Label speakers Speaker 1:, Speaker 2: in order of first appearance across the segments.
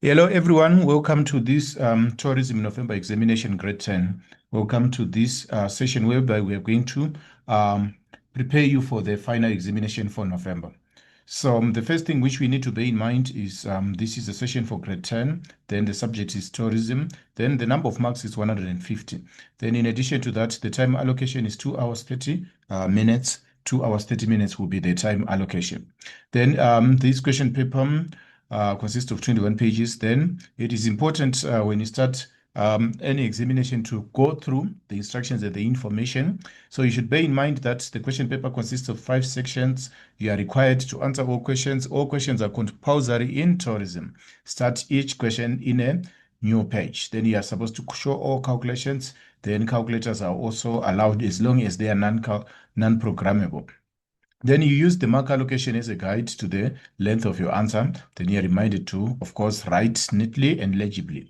Speaker 1: Hello, everyone. Welcome to this Tourism November Examination Grade 10. Welcome to this session whereby we are going to um, prepare you for the final examination for November. So the first thing which we need to bear in mind is this is a session for grade 10. Then the subject is tourism. Then the number of marks is 150. Then in addition to that, the time allocation is 2 hours 30 minutes. 2 hours 30 minutes will be the time allocation. Then this question paper consists of 21 pages. Then it is important when you start any examination to go through the instructions and the information. So you should bear in mind that the question paper consists of 5 sections. You are required to answer all questions. All questions are compulsory in tourism. Start each question in a new page. Then you are supposed to show all calculations. Then calculators are also allowed as long as they are non-programmable. Then you use the mark allocation as a guide to the length of your answer. Then you're reminded to, of course, write neatly and legibly.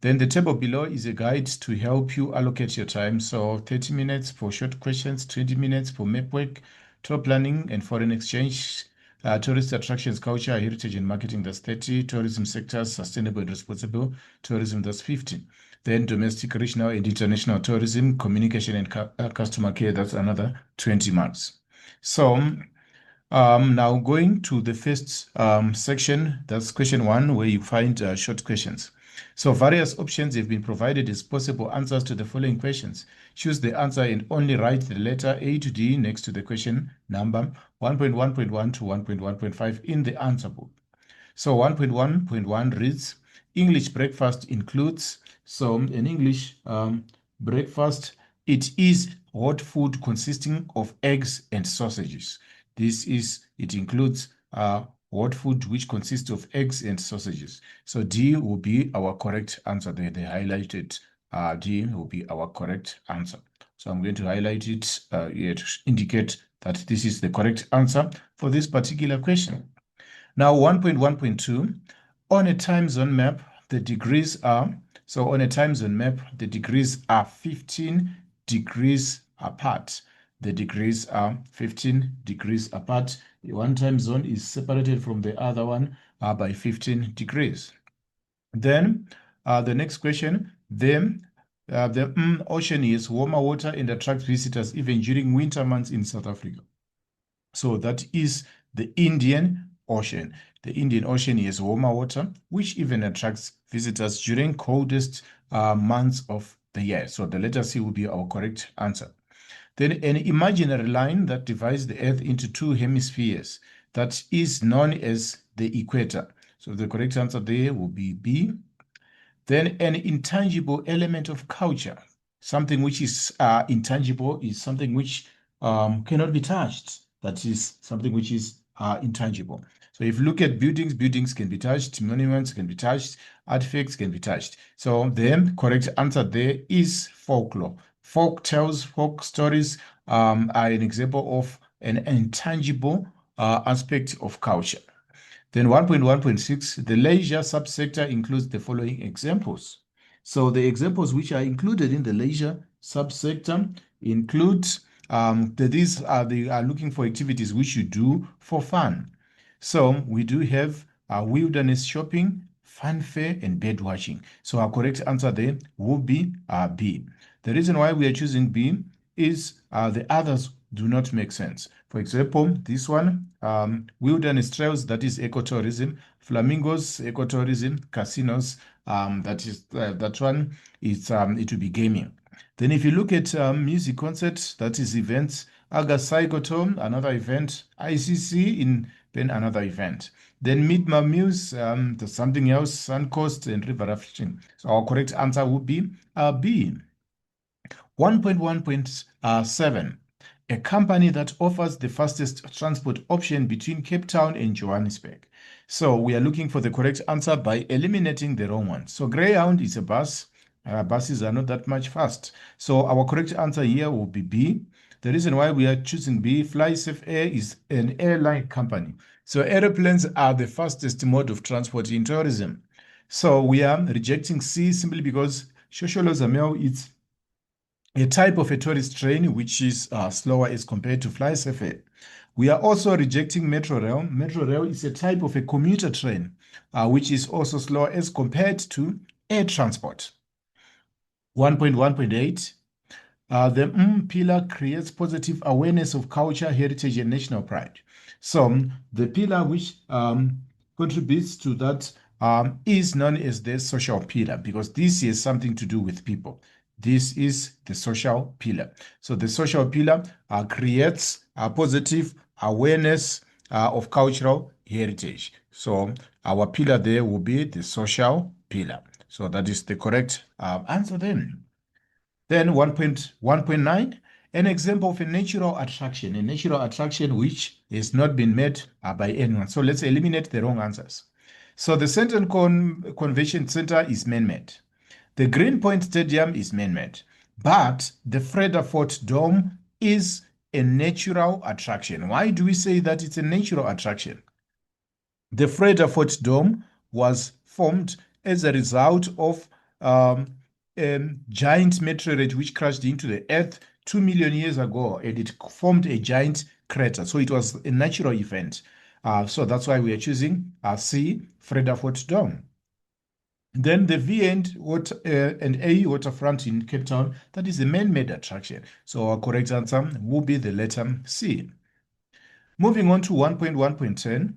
Speaker 1: Then the table below is a guide to help you allocate your time. So 30 minutes for short questions, 20 minutes for map work, tour planning and foreign exchange, tourist attractions, culture, heritage and marketing, that's 30, tourism sectors, sustainable and responsible tourism, that's 50. Then domestic, regional and international tourism, communication and customer care, that's another 20 marks. So now going to the first section, that's question 1, where you find short questions. So various options have been provided as possible answers to the following questions. Choose the answer and only write the letter A to D next to the question number 1.1.1 to 1.1.5 in the answer book. So 1.1.1 reads, English breakfast includes, so in English breakfast, it is hot food consisting of eggs and sausages. It includes hot food which consists of eggs and sausages. So D will be our correct answer there. They highlighted D will be our correct answer. So I'm going to highlight it here to indicate that this is the correct answer for this particular question. Now 1.1.2, on a time zone map, the degrees are, so on a time zone map, the degrees are 15 degrees apart. The degrees are 15 degrees apart. One time zone is separated from the other one by 15 degrees. Then the next question, the ocean is warmer water and attracts visitors even during winter months in South Africa. So that is the Indian Ocean. The Indian Ocean is warmer water, which even attracts visitors during coldest months of the year. So the letter C will be our correct answer. Then an imaginary line that divides the Earth into 2 hemispheres, that is known as the equator. So the correct answer there will be B. Then an intangible element of culture, something which is intangible is something which cannot be touched. That is something which is intangible. So if you look at buildings, buildings can be touched, monuments can be touched, artifacts can be touched. So the correct answer there is folklore. Folk tales, folk stories are an example of an intangible aspect of culture. Then 1.1.6, the leisure subsector includes the following examples. So the examples which are included in the leisure subsector include these are looking for activities which you do for fun. So we do have wilderness shopping, fun fair, and bird watching. So our correct answer there will be B. The reason why we are choosing B is the others do not make sense. For example, this one, wilderness trails, that is ecotourism, flamingos, ecotourism, casinos, that one is it will be gaming. Then if you look at music concerts, that is events, Aga Psychotome, another event, ICC in then another event. Then Midma Muse, there's something else, Suncoast and river rafting. So our correct answer would be B. 1.1.7, a company that offers the fastest transport option between Cape Town and Johannesburg. So we are looking for the correct answer by eliminating the wrong one. So Greyhound is a bus. Buses are not that much fast. So our correct answer here will be B. The reason why we are choosing B, FlySafe Air is an airline company. So airplanes are the fastest mode of transport in tourism. So we are rejecting C simply because Shosholo Zamel is a type of a tourist train which is slower as compared to FlySafe Air. We are also rejecting Metro Rail. Metro Rail is a type of a commuter train which is also slow as compared to air transport. 1.1.8. The pillar creates positive awareness of culture, heritage, and national pride. So the pillar which contributes to that is known as the social pillar, because this has something to do with people. This is the social pillar. So the social pillar creates a positive awareness of cultural heritage. So our pillar there will be the social pillar. So that is the correct answer then. Then 1.1.9, an example of a natural attraction which has not been met by anyone. So let's eliminate the wrong answers. So the Central Convention Center is man-made. The Greenpoint Stadium is man-made. But the Fort Dome is a natural attraction. Why do we say that it's a natural attraction? The Fort Dome was formed as a result of giant meteorite which crashed into the earth 2 million years ago, and it formed a giant crater. So it was a natural event. So that's why we are choosing C, Fort Dome. Then the V and A waterfront in Cape Town, that is a man-made attraction. So our correct answer will be the letter C. Moving on to 1.1.10,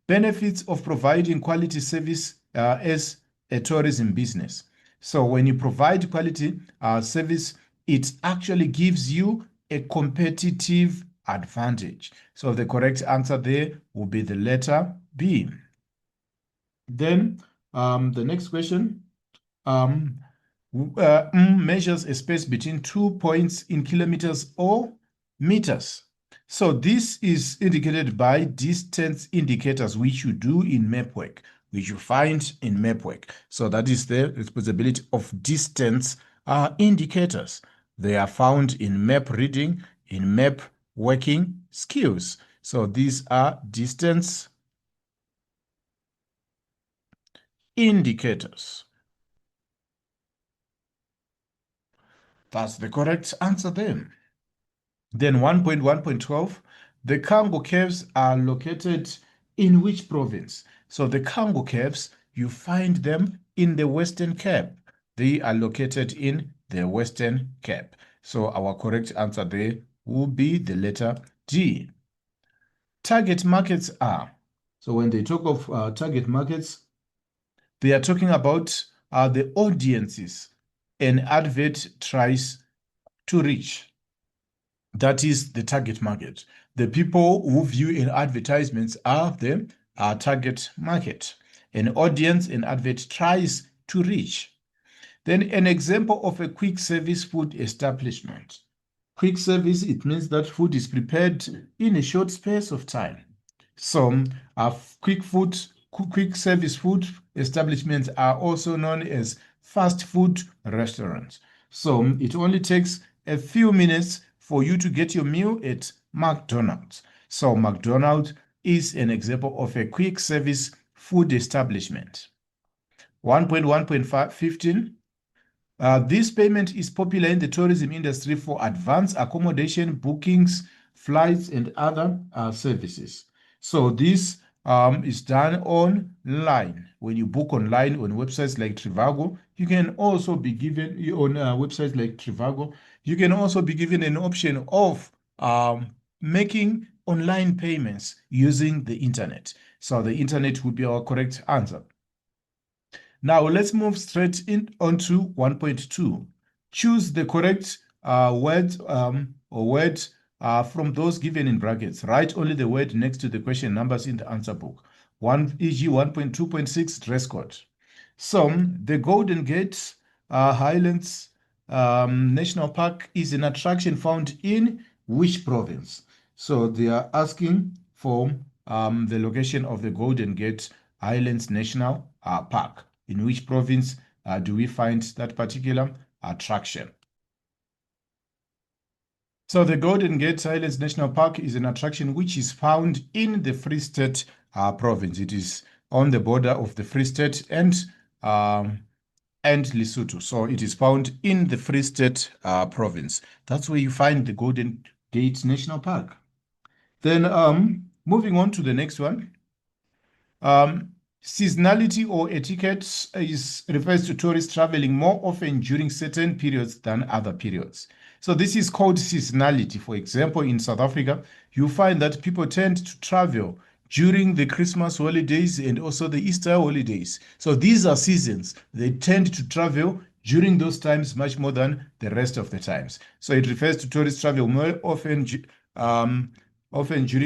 Speaker 1: benefits of providing quality service as a tourism business. So when you provide quality service, it actually gives you a competitive advantage. So the correct answer there will be the letter B. Then the next question, measures a space between 2 points in kilometers or meters. So this is indicated by distance indicators, which you do in map work, which you find in map work. So that is the responsibility of distance indicators. They are found in map reading, in map working skills. So these are distance indicators. That's the correct answer then. Then 1.1.12, the Congo Caves are located in which province? So the Congo Caves, you find them in the Western Cape. They are located in the Western Cape. So our correct answer there will be the letter D. Target markets are. So when they talk of target markets, they are talking about the audiences an advert tries to reach. That is the target market. The people who view in advertisements are the target market. An audience an advert tries to reach. Then an example of a quick service food establishment. Quick service, it means that food is prepared in a short space of time. So quick service food establishments are also known as fast food restaurants. So it only takes a few minutes for you to get your meal at McDonald's. So McDonald's is an example of a quick service food establishment. 1.1.15, this payment is popular in the tourism industry for advanced accommodation, bookings, flights, and other services. So this is done online. When you book online on websites like Trivago, you can also be given on websites like Trivago, you can also be given an option of making online payments using the internet. So the internet would be our correct answer. Now let's move straight in onto 1.2. Choose the correct word from those given in brackets. Write only the word next to the question numbers in the answer book. E.g. 1.2.6 dress code. So the Golden Gate Highlands National Park is an attraction found in which province? So they are asking for the location of the Golden Gate Highlands National Park. In which province do we find that particular attraction? So the Golden Gate Highlands National Park is an attraction which is found in the Free State province. It is on the border of the Free State and Lesotho. So it is found in the Free State province. That's where you find the Golden Gate National Park. Then moving on to the next one. Seasonality or etiquette refers to tourists traveling more often during certain periods than other periods. So this is called seasonality. For example, in South Africa, you find that people tend to travel during the Christmas holidays and also the Easter holidays. So these are seasons. They tend to travel during those times much more than the rest of the times. So it refers to tourists travel more often during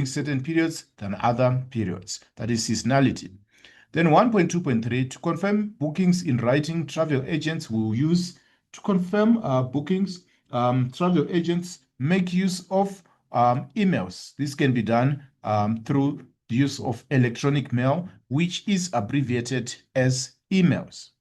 Speaker 1: certain periods than other periods. That is seasonality. Then 1.2.3, to confirm bookings in writing, travel agents will use, to confirm bookings, travel agents make use of emails. This can be done through the use of electronic mail, which is abbreviated as emails.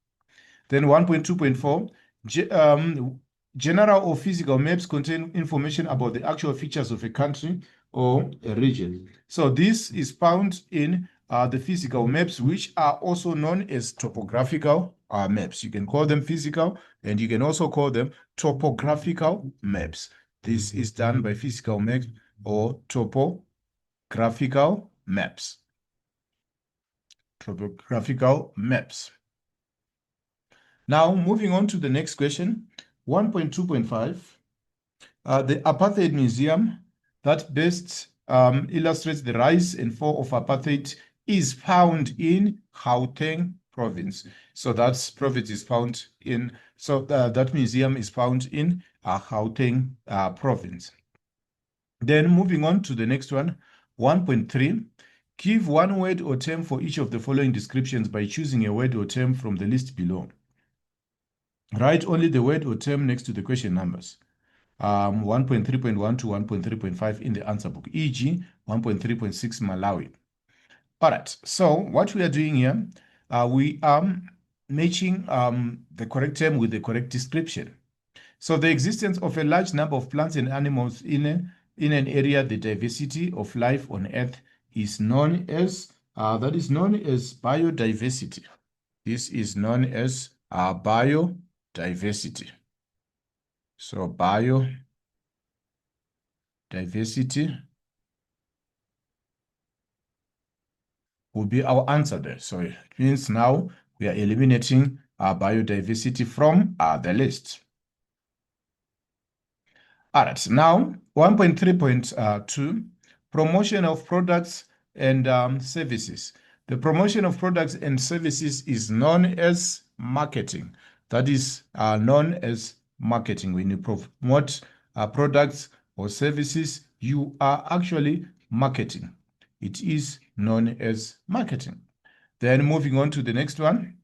Speaker 1: Then 1.2.4, general or physical maps contain information about the actual features of a country or a region. So this is found in the physical maps, which are also known as topographical maps. You can call them physical, and you can also call them topographical maps. This is done by physical maps or topographical maps. Topographical maps. Now, moving on to the next question, 1.2.5. The Apartheid Museum that best illustrates the rise and fall of apartheid is found in Gauteng province. So that province is found in, that museum is found in Gauteng province. Then moving on to the next one, 1.3. Give one word or term for each of the following descriptions by choosing a word or term from the list below. Write only the word or term next to the question numbers. 1.3.1 to 1.3.5 in the answer book, e.g. 1.3.6 Malawi. All right, so what we are doing here, we are matching the correct term with the correct description. So the existence of a large number of plants and animals in an area, the diversity of life on Earth is known as, that is known as biodiversity. This is known as biodiversity. So biodiversity will be our answer there. So it means now we are eliminating our biodiversity from the list. All right, now 1.3.2, promotion of products and services. The promotion of products and services is known as marketing. That is known as marketing. When you promote products or services, you are actually marketing. It is known as marketing. Then moving on to the next one.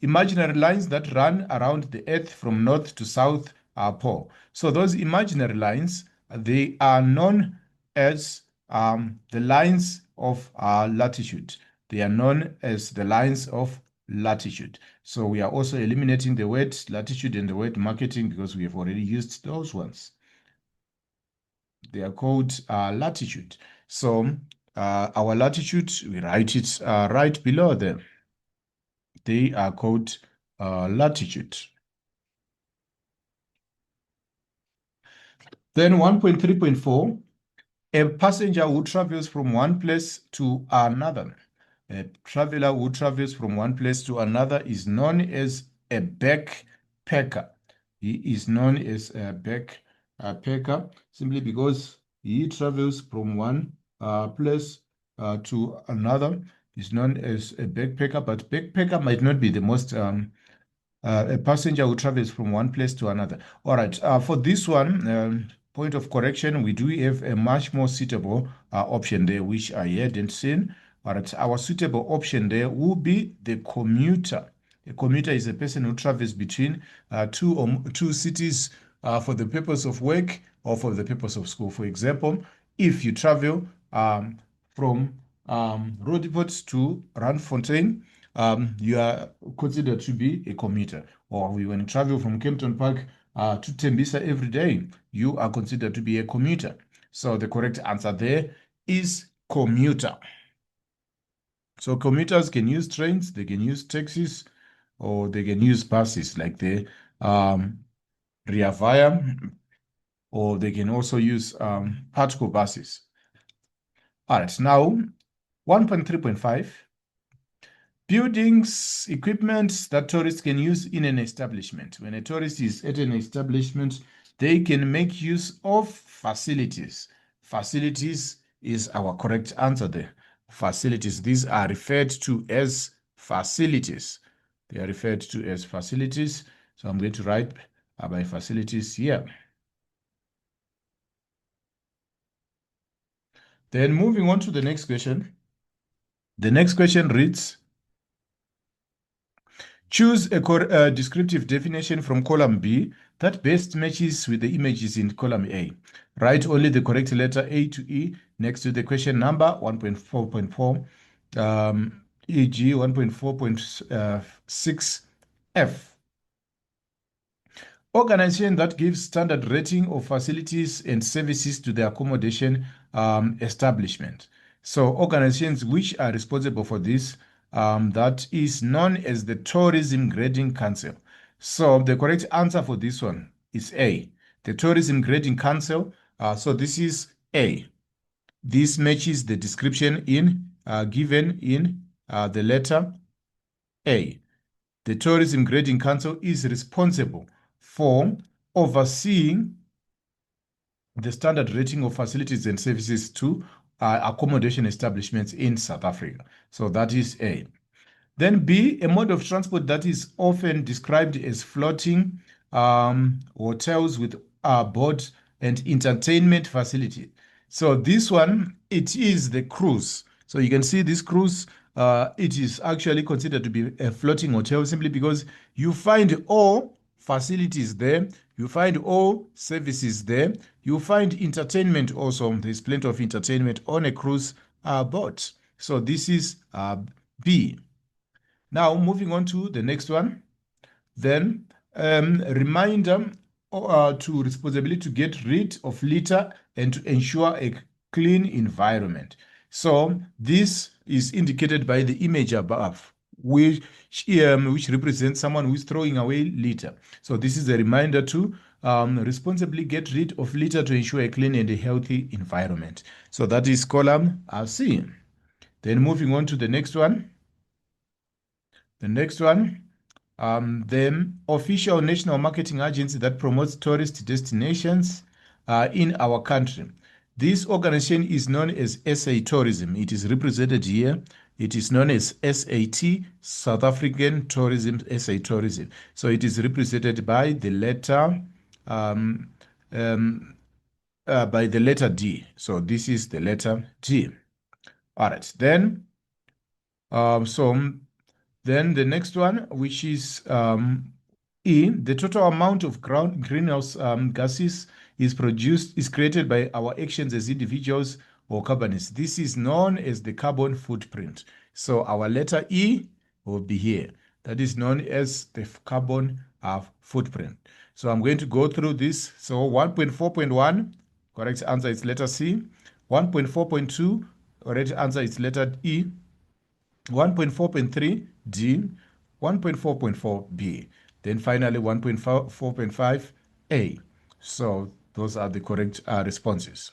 Speaker 1: Imaginary lines that run around the Earth from north to south pole. So those imaginary lines, they are known as the lines of latitude. They are known as the lines of latitude. So we are also eliminating the word latitude and the word marketing because we have already used those ones. They are called latitude. So our latitude, we write it right below them. They are called latitude. Then 1.3.4, a passenger who travels from one place to another. A traveler who travels from one place to another is known as a backpacker. He is known as a backpacker simply because he travels from one place to another. Is known as a backpacker, but backpacker might not be the most a passenger who travels from one place to another. All right, for this one, point of correction, we do have a much more suitable option there, which I hadn't seen. All right, our suitable option there will be the commuter. A commuter is a person who travels between two cities for the purpose of work or for the purpose of school. For example, if you travel from Roodepoort to Randfontein, you are considered to be a commuter. Or when you travel from Kempton Park to Tembisa every day, you are considered to be a commuter. So the correct answer there is commuter. So commuters can use trains, they can use taxis, or they can use buses like the Ria Vaya, or they can also use Patco buses. All right, now 1.3.5. Buildings, equipment that tourists can use in an establishment. When a tourist is at an establishment, they can make use of facilities. Facilities is our correct answer there. Facilities. These are referred to as facilities. They are referred to as facilities. So I'm going to write by facilities here. Then moving on to the next question. The next question reads, choose a descriptive definition from column B that best matches with the images in column A. Write only the correct letter A to E next to the question number 1.4.4, e.g. 1.4.6F. Organization that gives standard rating of facilities and services to the accommodation establishment. So organizations which are responsible for this, that is known as the Tourism Grading Council. So the correct answer for this one is A, the Tourism Grading Council. So this is A. This matches the description given in the letter A. The Tourism Grading Council is responsible for overseeing the standard rating of facilities and services to accommodation establishments in South Africa. So that is A. Then B, a mode of transport that is often described as floating hotels with boat and entertainment facility. So this one, it is the cruise. So you can see this cruise, it is actually considered to be a floating hotel simply because you find all facilities there, you find all services there, you find entertainment also. There's plenty of entertainment on a cruise boat. So this is B. Now, moving on to the next one. Then, reminder to responsibility to get rid of litter and to ensure a clean environment. So this is indicated by the image above, which represents someone who is throwing away litter. So this is a reminder to responsibly get rid of litter to ensure a clean and a healthy environment. So that is column C. Then moving on to the next one. The next one, the official national marketing agency that promotes tourist destinations in our country. This organization is known as SA Tourism. It is represented here. It is known as SAT, South African Tourism, SA Tourism. So it is represented by the letter D. So this is the letter D. All right. Then, then the next one, which is E, the total amount of greenhouse gases is created by our actions as individuals or companies. This is known as the carbon footprint. So our letter E will be here. That is known as the carbon footprint. So I'm going to go through this. So 1.4.1, correct answer is letter C. 1.4.2, correct answer is letter E. 1.4.3 D, 1.4.4 B, then finally 1.4.5 A. So those are the correct responses.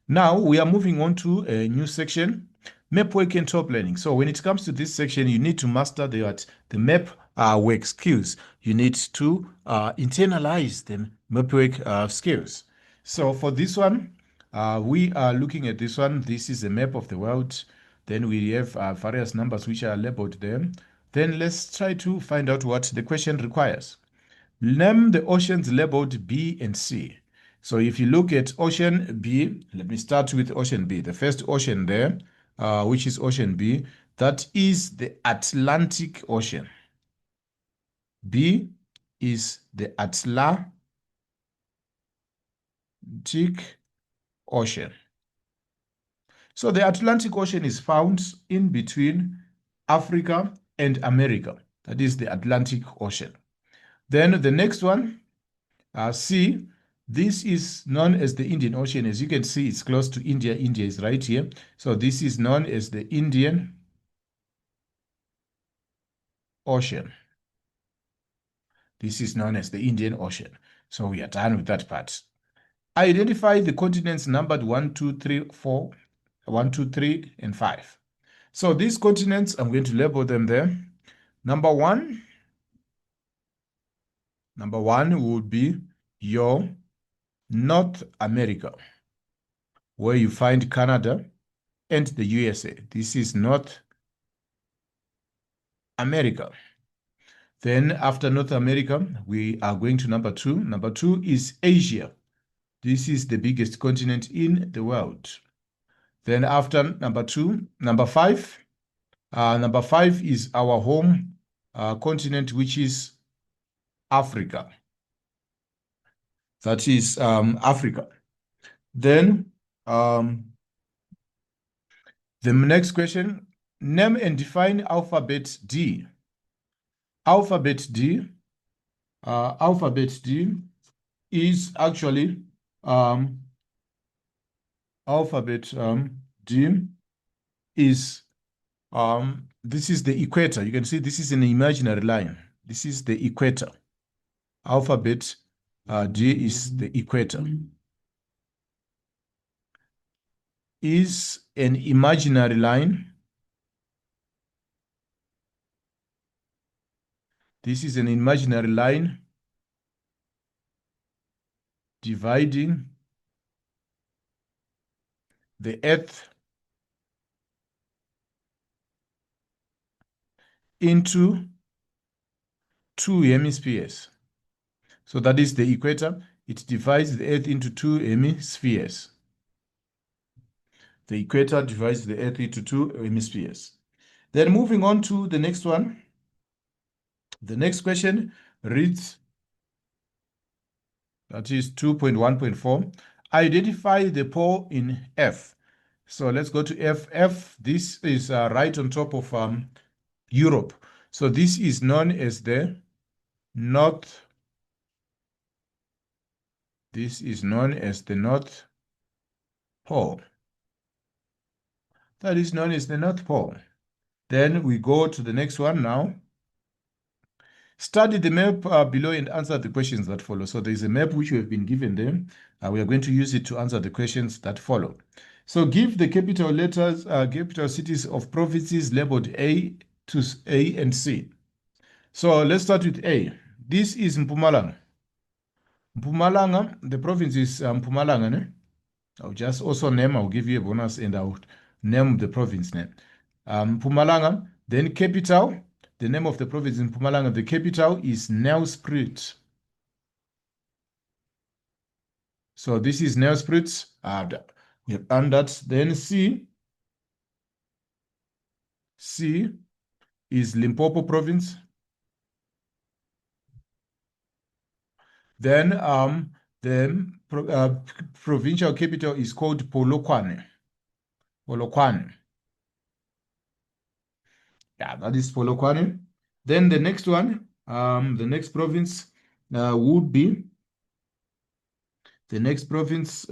Speaker 1: Now we are moving on to a new section, map work and top learning. So when it comes to this section, you need to master the map work skills. You need to internalize the map work skills. So for this one, we are looking at this one. This is a map of the world. Then we have various numbers which are labeled there. Then let's try to find out what the question requires. Name the oceans labeled B and C. So if you look at ocean B, let me start with ocean B. The first ocean there, which is ocean B, that is the Atlantic Ocean. B is the Atlantic Ocean. So the Atlantic Ocean is found in between Africa and America. That is the Atlantic Ocean. Then the next one, C, this is known as the Indian Ocean. As you can see, it's close to India. India is right here. So this is known as the Indian Ocean. This is known as the Indian Ocean. So we are done with that part. Identify the continents numbered 1, 2, 3, 4, 1, 2, 3, and 5. So these continents, I'm going to label them there. Number one would be your North America, where you find Canada and the USA. This is North America. Then after North America, we are going to number two. Number two is Asia. This is the biggest continent in the world. Then after number two, number five is our home continent, which is Africa. That is Africa. Then the next question, name and define alphabet D. Alphabet D is actually alphabet D is this is the equator. You can see this is an imaginary line. This is the equator. Alphabet D is the equator. Is an imaginary line. This is an imaginary line dividing the Earth into two hemispheres. So that is the equator. It divides the Earth into two hemispheres. The equator divides the Earth into two hemispheres. Then moving on to the next one. The next question reads, that is 2.1.4. Identify the pole in F. So let's go to F. F, this is right on top of Europe. So this is known as the North. This is known as the North Pole. That is known as the North Pole. Then we go to the next one now. Study the map below and answer the questions that follow. So there is a map which we have been given them. We are going to use it to answer the questions that follow. So give the capital letters, capital cities of provinces labeled A to A and C. So let's start with A. This is Mpumalanga. Mpumalanga, the province is Mpumalanga. Ne? I'll just also name, I'll give you a bonus and I'll name the province name. Mpumalanga, then capital, the name of the province in Mpumalanga, the capital is Nelspruit. So this is Nelspruit. We have done that. Then C is Limpopo province. Then the provincial capital is called Polokwane. Polokwane. Yeah, that is Polokwane. Then the next one, the next province would be the next province.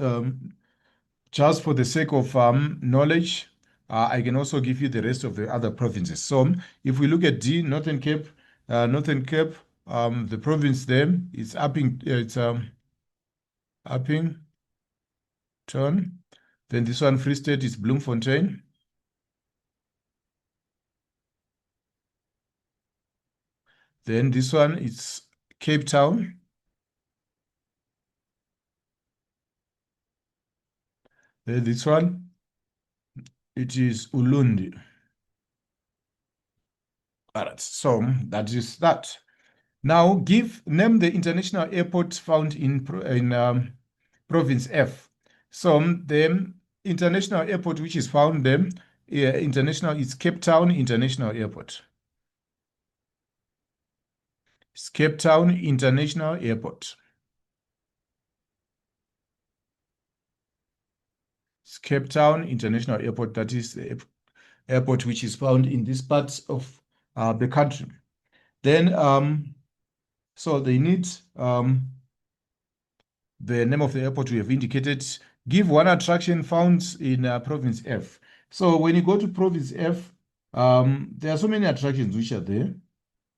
Speaker 1: Just for the sake of knowledge, I can also give you the rest of the other provinces. So if we look at D, Northern Cape, the province there is Uppington. Then this one, Free State, is Bloemfontein. Then this one is Cape Town. Then this one, it is Ulundi. All right, so that is that. Now name the international airport found in province F. So the international airport which is found there, international, is Cape Town International Airport. It's Cape Town International Airport. It's Cape Town International Airport. That is the airport which is found in this part of the country. Then, so they need the name of the airport we have indicated. Give one attraction found in province F. So when you go to province F, there are so many attractions which are there,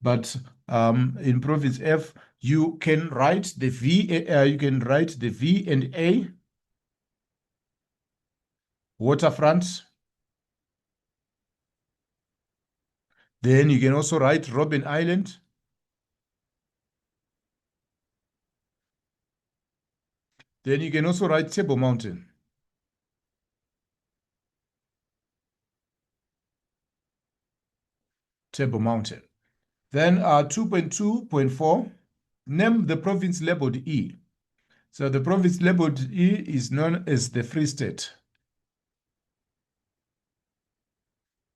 Speaker 1: but in province F, you can write the V. You can write the V and A. Waterfront. Then you can also write Robben Island. Then you can also write Table Mountain. Table Mountain. Then 2.2.4, name the province labeled E. So the province labeled E is known as the Free State.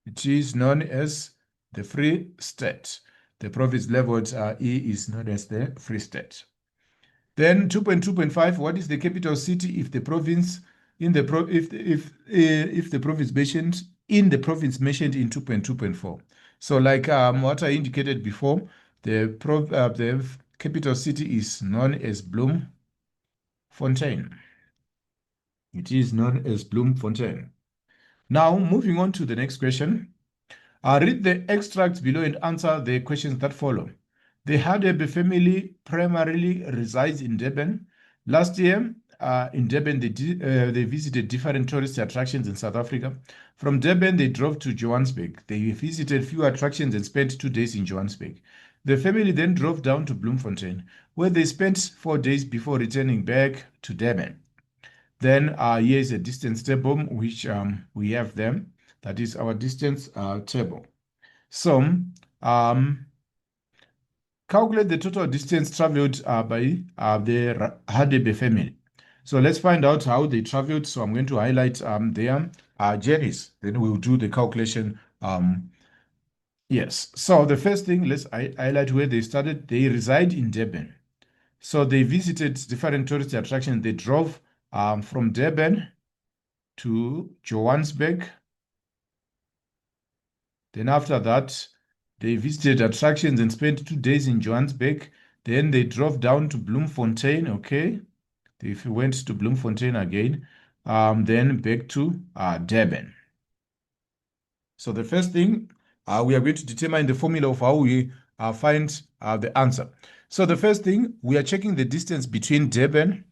Speaker 1: It is known as the Free State. The province labeled E is known as the Free State. Then 2.2.5, what is the capital city if the province in the if the province mentioned in the province mentioned in 2.2.4? So like what I indicated before, the capital city is known as Bloemfontein. It is known as Bloemfontein. Now, moving on to the next question. Read the extracts below and answer the questions that follow. The Hadebe family primarily resides in Durban. Last year, in Durban, they visited different tourist attractions in South Africa. From Durban, they drove to Johannesburg. They visited few attractions and spent 2 days in Johannesburg. The family then drove down to Bloemfontein, where they spent 4 days before returning back to Durban. Then here is a distance table, which we have them. That is our distance table. So calculate the total distance traveled by the Hadebe family. So let's find out how they traveled. So I'm going to highlight their journeys. Then we'll do the calculation. Yes. So the first thing, let's highlight where they started. They reside in Durban. So they visited different tourist attractions. They drove from Durban to Johannesburg. Then after that, they visited attractions and spent 2 days in Johannesburg. Then they drove down to Bloemfontein. Okay. They went to Bloemfontein again. Then back to Durban. So the first thing, we are going to determine the formula of how we find the answer. So the first thing, we are checking the distance between Durban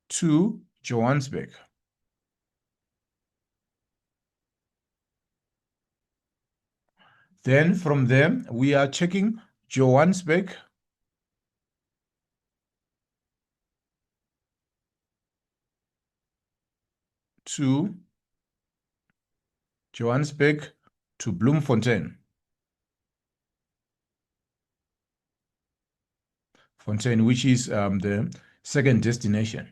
Speaker 1: to Johannesburg. Then from there, we are checking Johannesburg to Johannesburg to Bloemfontein. Fontaine, which is the second destination.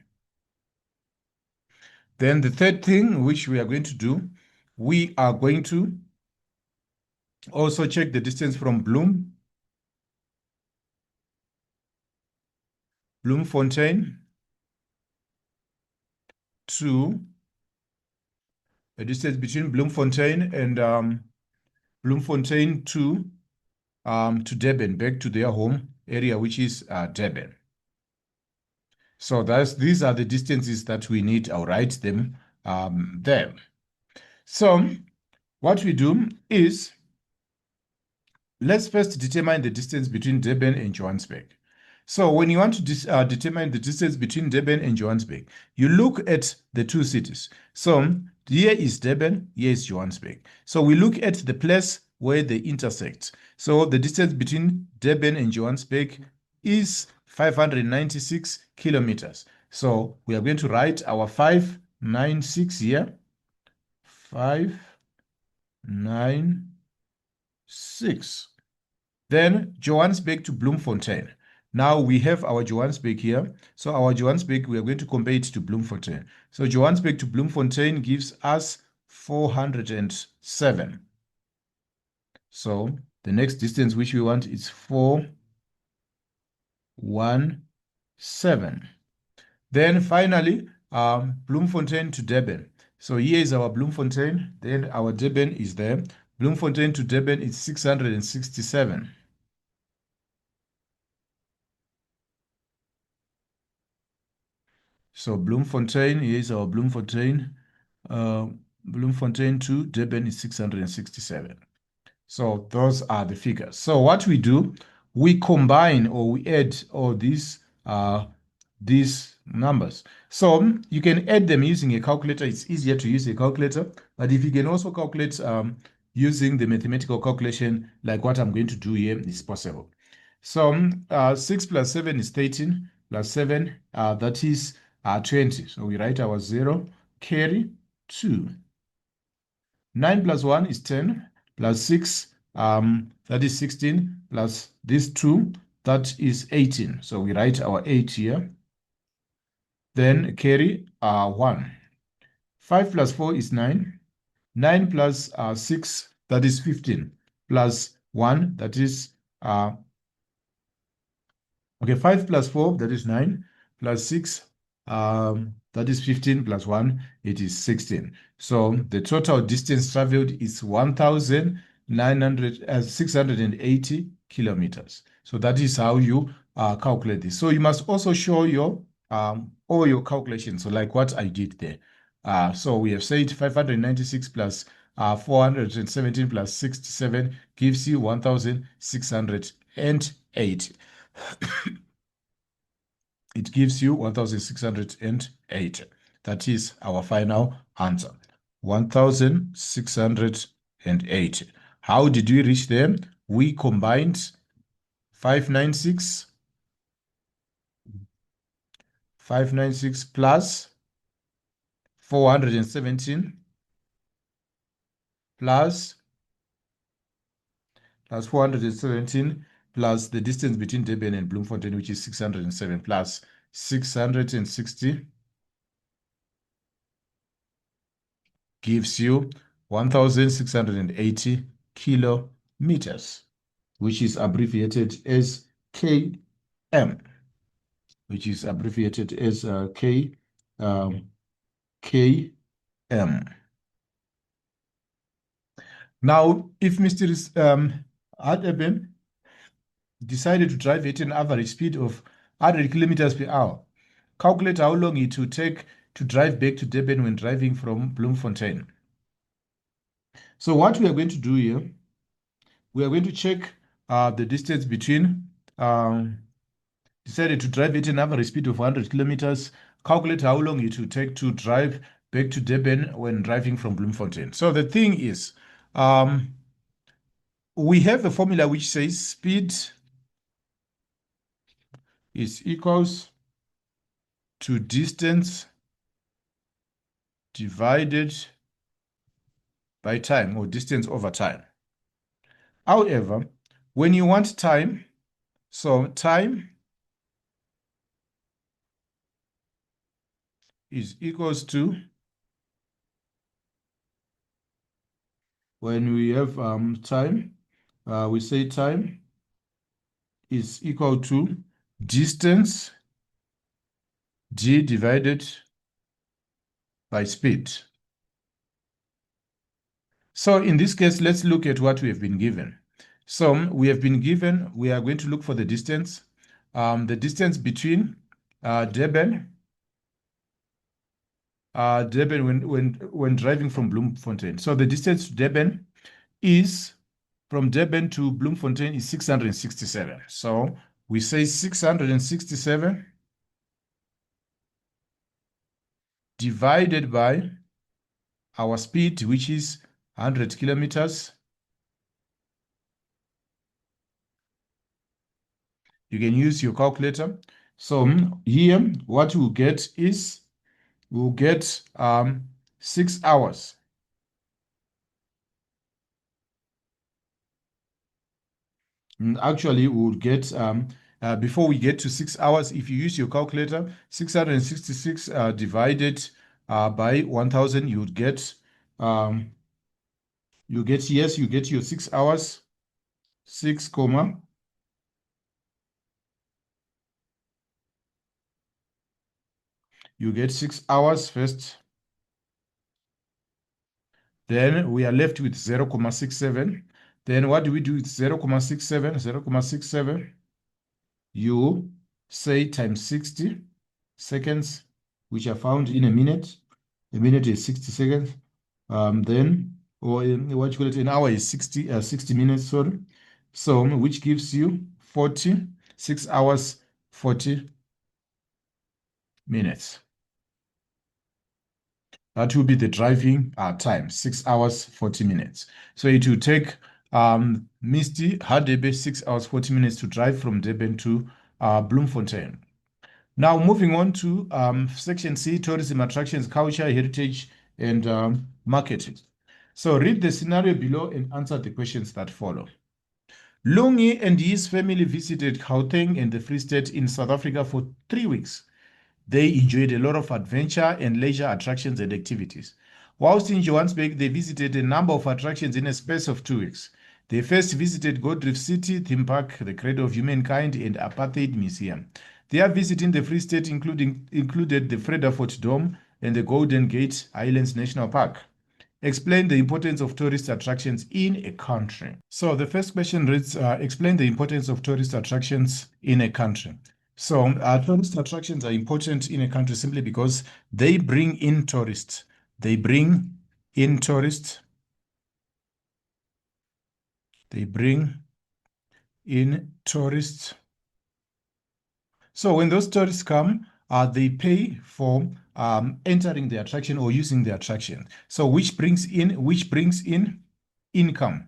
Speaker 1: Then the third thing which we are going to do, we are going to also check the distance from Bloemfontein to the distance between Bloemfontein and Bloemfontein to Durban, back to their home area, which is Durban. So these are the distances that we need. I'll write them there. So what we do is, let's first determine the distance between Durban and Johannesburg. So when you want to determine the distance between Durban and Johannesburg, you look at the two cities. So here is Durban, here is Johannesburg. So we look at the place where they intersect. So the distance between Durban and Johannesburg is 596 kilometers. So we are going to write our 596 here. 596. Then Johannesburg to Bloemfontein. Now we have our Johannesburg here. So our Johannesburg, we are going to compare it to Bloemfontein. So Johannesburg to Bloemfontein gives us 407. So the next distance which we want is 417. Then finally, Bloemfontein to Durban. So here is our Bloemfontein. Then our Durban is there. Bloemfontein to Durban is 667. So Bloemfontein, here is our Bloemfontein. Bloemfontein to Durban is 667. So those are the figures. So what we do, we combine or we add all these these numbers. So you can add them using a calculator. It's easier to use a calculator, but if you can also calculate using the mathematical calculation like what I'm going to do here, is possible. So 6 plus 7 is 13, plus 7, that is 20. So we write our 0, carry 2. 9 plus 1 is 10, plus 6, that is 16, plus this 2, that is 18. So we write our 8 here. Then carry 1. 5 plus 4 is 9. 9 plus 6, that is 15, plus 1, that is, okay, 5 plus 4, that is 9, plus 6, that is 15, plus 1, it is 16. So the total distance traveled is 680 kilometers. So that is how you calculate this. So you must also show your all your calculations. So like what I did there. So we have said 596 plus 417 plus 67 gives you 1,608. It gives you 1,608. That is our final answer. 1,608. How did we reach them? We combined 596 plus 417 plus 417 plus the distance between Durban and Bloemfontein, which is 607, plus 660 gives you 1,680 kilometers, which is abbreviated as km, which is abbreviated as km. Now, if Mr. Adeben decided to drive at an average speed of 100 kilometers per hour, calculate how long it will take to drive back to Durban when driving from Bloemfontein. So what we are going to do here, we are going to check the distance between, decided to drive at an average speed of 100 kilometers, calculate how long it will take to drive back to Durban when driving from Bloemfontein. So the thing is, we have a formula which says speed is equals to distance divided by time, or distance over time. However, when you want time, so time is equals to, when we have time, we say time is equal to distance d divided by speed. So in this case, let's look at what we have been given. So we have been given, we are going to look for the distance between Durban when driving from Bloemfontein. So the distance to Durban is, from Durban to Bloemfontein, is 667. So we say 667 divided by our speed, which is 100 kilometers. You can use your calculator. So here, what we'll get is, we'll get 6 hours. Actually, we'll get, before we get to 6 hours, if you use your calculator, 666 divided by 1,000, you would get, yes, you get your 6 hours, 6 comma, you get 6 hours first. Then we are left with 0.67. Then what do we do with 0.67? 0.67, you say times 60 seconds, which are found in a minute. A minute is 60 seconds. Then, or what you call it, an hour is 60 minutes, sorry. So, which gives you 6 hours, 40 minutes. That will be the driving time, 6 hours, 40 minutes. So it will take Misty Hadebe 6 hours, 40 minutes to drive from Durban to Bloemfontein. Now, moving on to Section C, tourism attractions, culture, heritage, and marketing. So read the scenario below and answer the questions that follow. Lungi and his family visited Gauteng and the Free State in South Africa for 3 weeks. They enjoyed a lot of adventure and leisure attractions and activities. Whilst in Johannesburg, they visited a number of attractions in a space of 2 weeks. They first visited Gold Reef City, Theme Park, the Cradle of Humankind, and Apartheid Museum. Their visit in the Free State included the Frederick Dome and the Golden Gate Highlands National Park. Explain the importance of tourist attractions in a country. So the first question reads, explain the importance of tourist attractions in a country. So tourist attractions are important in a country simply because they bring in tourists. They bring in tourists. They bring in tourists. So when those tourists come, they pay for entering the attraction or using the attraction. So which brings in income,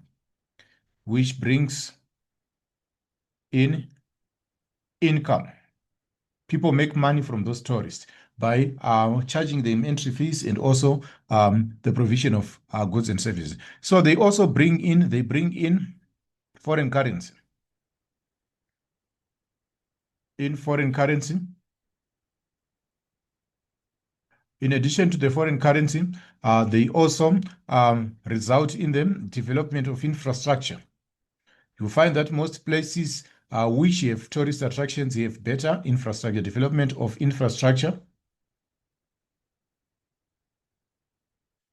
Speaker 1: which brings in income. People make money from those tourists by charging them entry fees and also the provision of goods and services. So they also bring in foreign currency. In foreign currency. In addition to the foreign currency, they also result in the development of infrastructure. You find that most places which have tourist attractions have better infrastructure, development of infrastructure.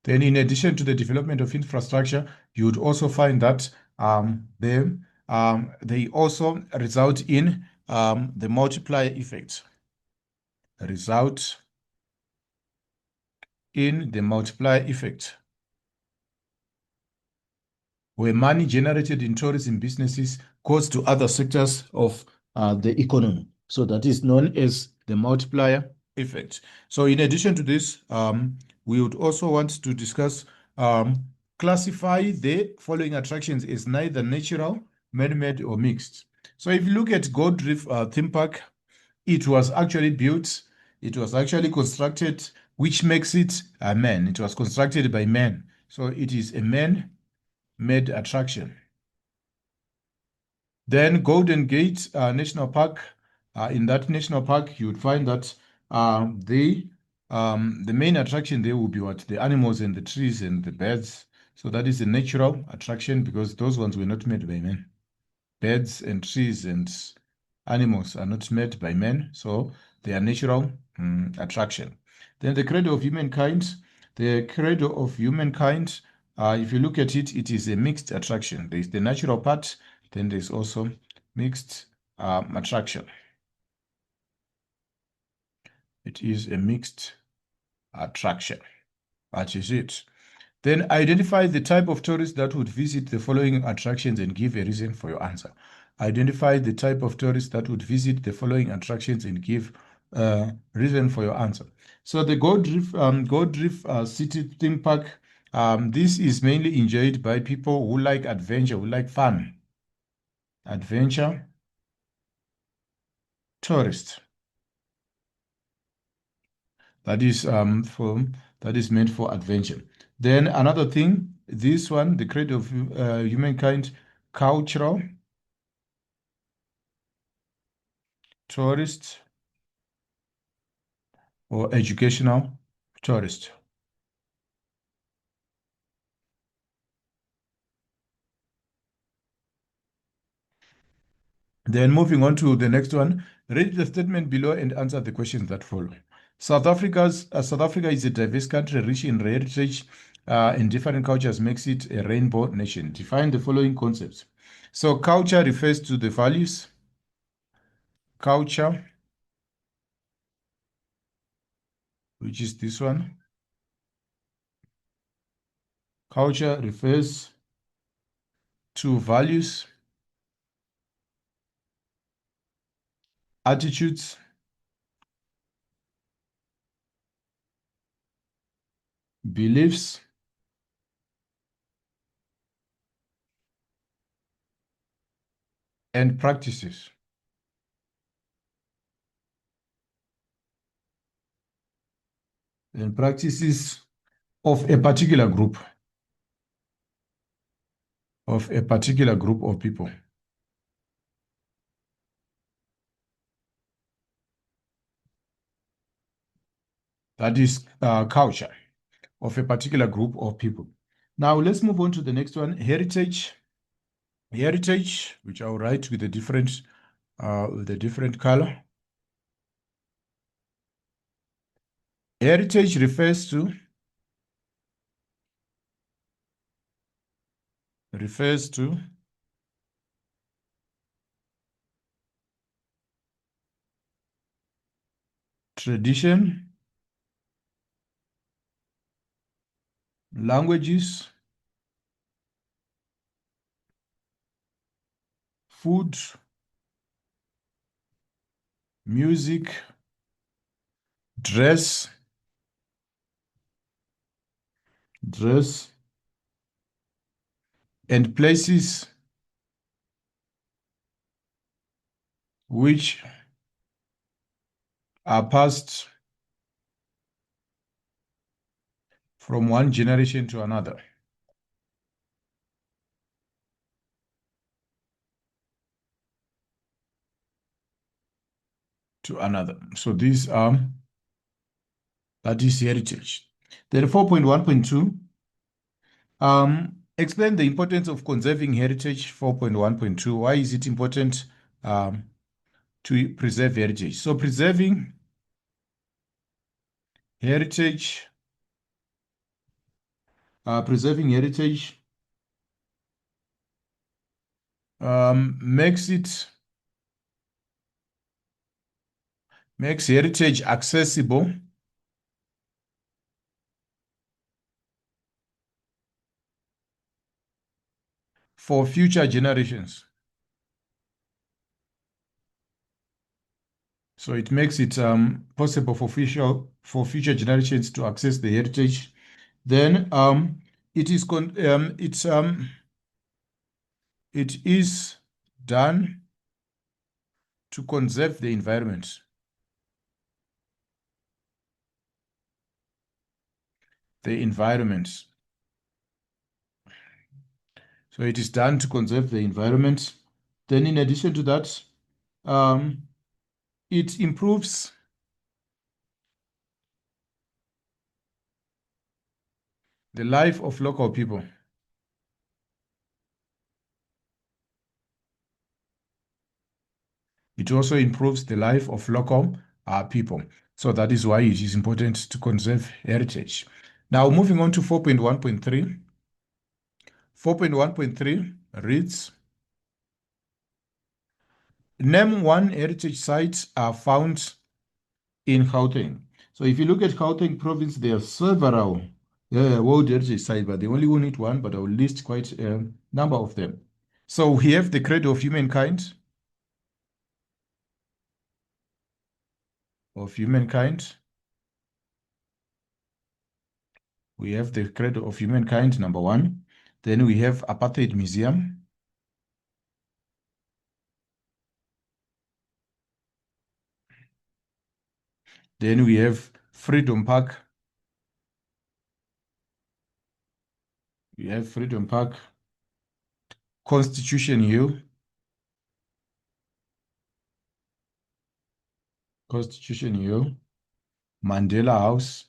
Speaker 1: Then in addition to the development of infrastructure, you would also find that they also result in the multiplier effect. Result in the multiplier effect, where money generated in tourism businesses goes to other sectors of the economy. So that is known as the multiplier effect. So in addition to this, we would also want to discuss classify the following attractions as neither natural, man-made, or mixed. So if you look at Gold Reef Theme Park, it was actually built, it was actually constructed, which makes it a man. It was constructed by men. So it is a man-made attraction. Then Golden Gate National Park. In that national park, you would find that the main attraction there will be what? The animals and the trees and the birds. So that is a natural attraction because those ones were not made by men. Birds and trees and animals are not made by men, so they are natural attraction. Then the Cradle of Humankind. The Cradle of Humankind, if you look at it, it is a mixed attraction. There is the natural part, then there's also mixed attraction. It is a mixed attraction. That is it. Then identify the type of tourist that would visit the following attractions and give a reason for your answer. Identify the type of tourist that would visit the following attractions and give a reason for your answer. So the Gold Reef City Theme Park, this is mainly enjoyed by people who like adventure, who like fun. Adventure tourist. That is meant for adventure. Then another thing, this one, the Cradle of Humankind, cultural tourist or educational tourist. Then moving on to the next one, read the statement below and answer the questions that follow. South Africa is a diverse country rich in heritage and different cultures makes it a rainbow nation. Define the following concepts. So culture refers to the values. Culture, which is this one. Culture refers to values, attitudes, beliefs, and practices. And practices of a particular group, of people. That is culture of a particular group of people. Now let's move on to the next one, heritage. Heritage, which I'll write with a different color. Heritage refers to tradition, languages, food, music, dress, and places which are passed from one generation to another. So these are, that is heritage. Then 4.1.2, explain the importance of conserving heritage. 4.1.2, why is it important to preserve heritage? So preserving heritage, makes heritage accessible for future generations. So it makes it possible for future generations to access the heritage. Then it is it is done to conserve the environment. The environment. So it is done to conserve the environment. Then in addition to that, it improves the life of local people. It also improves the life of local people. So that is why it is important to conserve heritage. Now moving on to 4.1.3. 4.1.3 reads, name one heritage site found in Gauteng. So if you look at Gauteng province, there are several World Heritage sites, but they only need one, but I will list quite a number of them. So we have the Cradle of Humankind. We have the Cradle of Humankind, number one. Then we have Apartheid Museum. Then we have Freedom Park. We have Freedom Park, Constitution Hill, Mandela House.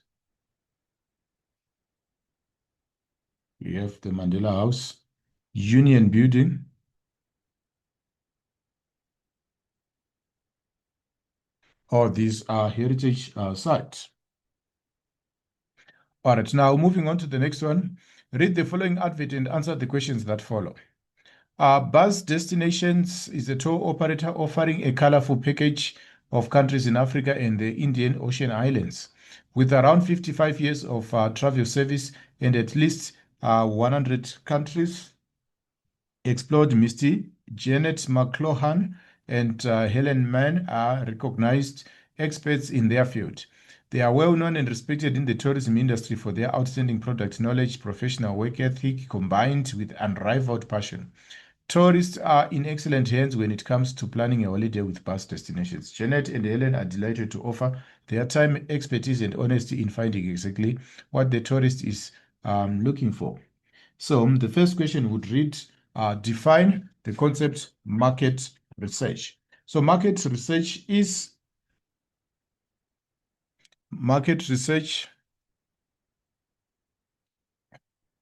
Speaker 1: We have the Mandela House, Union Building. All these are heritage sites. All right, now moving on to the next one. Read the following advert and answer the questions that follow. Buzz Destinations is a tour operator offering a colorful package of countries in Africa and the Indian Ocean Islands. With around 55 years of travel service and at least 100 countries explored, Misty, Janet McClohan, and Helen Mann are recognized experts in their field. They are well known and respected in the tourism industry for their outstanding product knowledge, professional work ethic, combined with unrivaled passion. Tourists are in excellent hands when it comes to planning a holiday with past destinations. Janet and Helen are delighted to offer their time, expertise, and honesty in finding exactly what the tourist is looking for. So the first question would read, define the concept market research. So market research is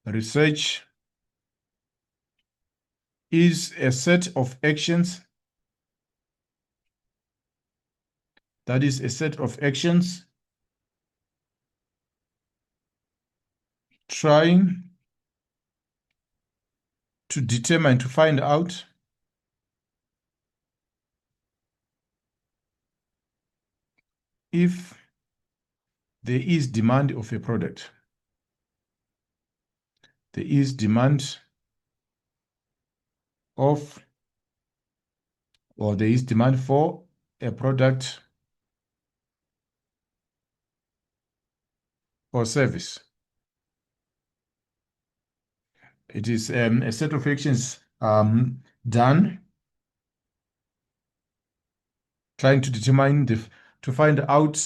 Speaker 1: research is a set of actions that is a set of actions trying to determine, to find out if there is demand of a product. There is demand of, or there is demand for a product or service. It is a set of actions done trying to determine to find out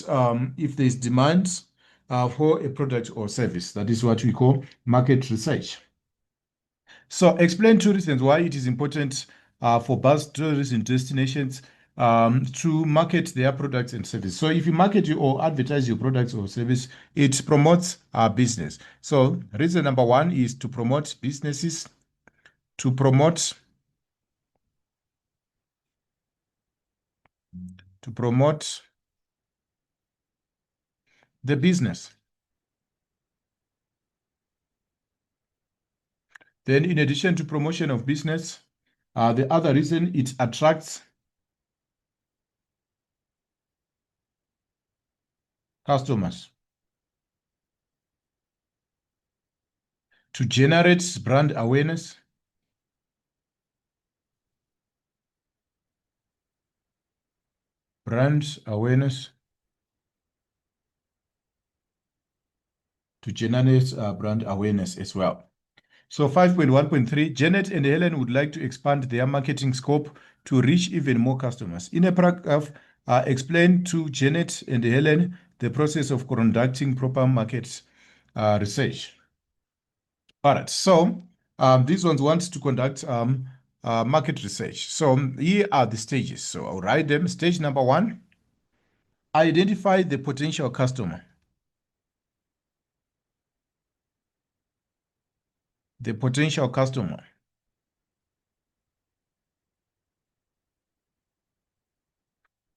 Speaker 1: if there is demand for a product or service. That is what we call market research. So explain two reasons why it is important for bus tourism destinations to market their products and services. So if you market or advertise your products or service, it promotes our business. So reason number one is to promote businesses, to promote the business. Then in addition to promotion of business, the other reason, it attracts customers to generate brand awareness, to generate brand awareness as well. So 5.1.3, Janet and Helen would like to expand their marketing scope to reach even more customers. In a paragraph, explain to Janet and Helen the process of conducting proper market research. All right, so these ones want to conduct market research. So here are the stages. So I'll write them. Stage number one, identify the potential customer. The potential customer.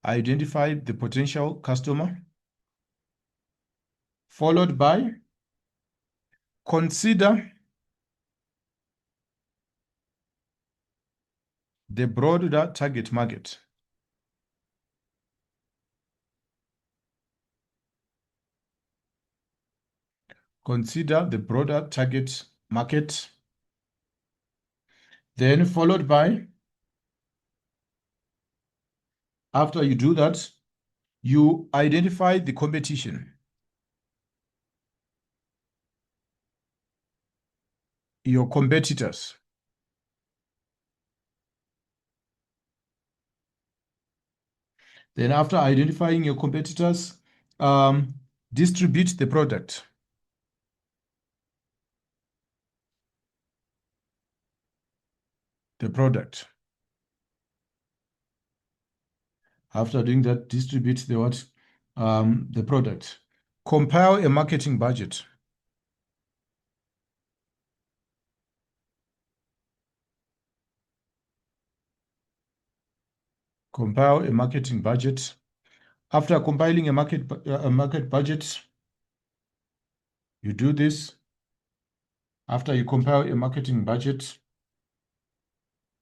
Speaker 1: Identify the potential customer. Followed by consider the broader target market. Consider the broader target market. Then followed by, after you do that, you identify the competition. Your competitors. Then after identifying your competitors, distribute the product. The product. After doing that, distribute the what? The product. Compile a marketing budget. Compile a marketing budget. After compiling a market budget, you do this. After you compile a marketing budget,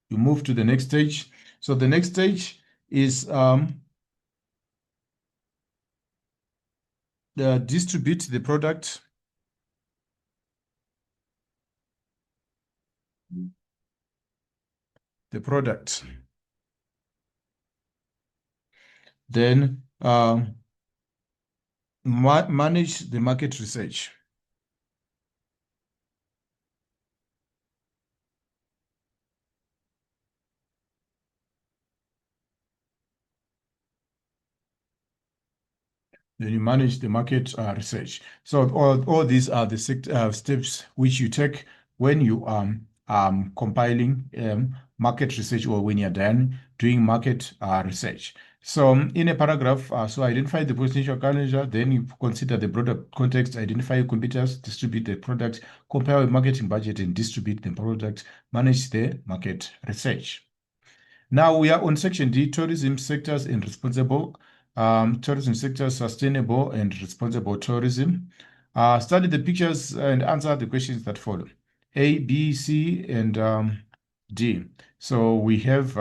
Speaker 1: you move to the next stage. So the next stage is distribute the product. The product. Then manage the market research. Then you manage the market research. So all these are the steps which you take when you compiling market research or when you're done doing market research. So in a paragraph, so identify the potential challenger, then you consider the broader context, identify your competitors, distribute the product, compare with marketing budget and distribute the product, manage the market research. Now we are on section D, tourism sectors and responsible tourism sectors, sustainable and responsible tourism. Study the pictures and answer the questions that follow. A, B, C, and D. So we have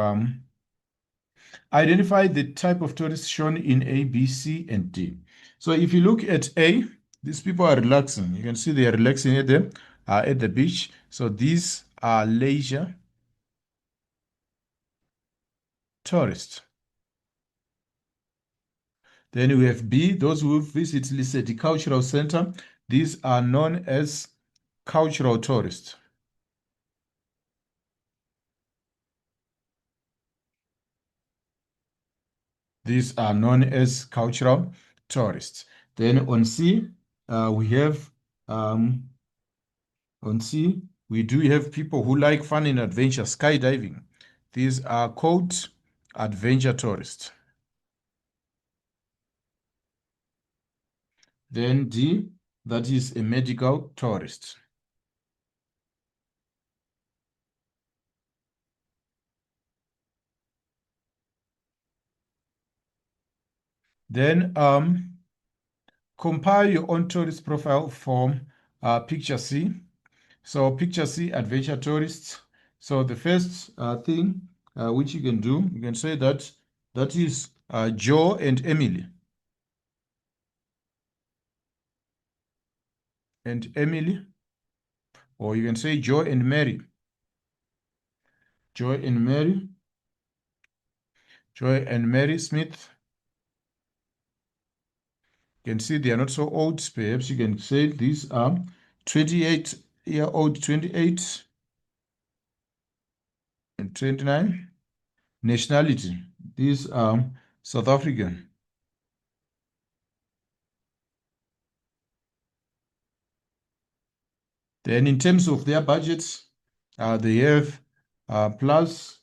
Speaker 1: identify the type of tourists shown in A, B, C, and D. So if you look at A, these people are relaxing. You can see they are relaxing at the beach. So these are leisure tourists. Then we have B, those who visit, let's say, the cultural center. These are known as cultural tourists. These are known as cultural tourists. Then on C, we have on C, we do have people who like fun and adventure, skydiving. These are called adventure tourists. Then D, that is a medical tourist. Then compile your own tourist profile from picture C. So picture C, adventure tourists. So the first thing which you can do, you can say that that is Joe and Emily. And Emily, or you can say Joe and Mary. Joy and Mary. Joy and Mary Smith. You can see they are not so old. Perhaps you can say these are 28-year-old, 28 and 29. Nationality, these are South African. Then in terms of their budgets, they have plus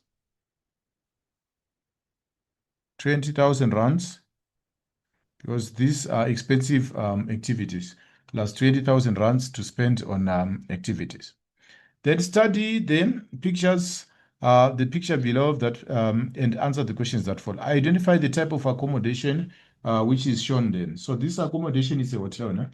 Speaker 1: 20,000 rands because these are expensive activities, plus 20,000 rands to spend on activities. Then study the pictures, the picture below that, and answer the questions that follow. Identify the type of accommodation which is shown then. So this accommodation is a hotel, no?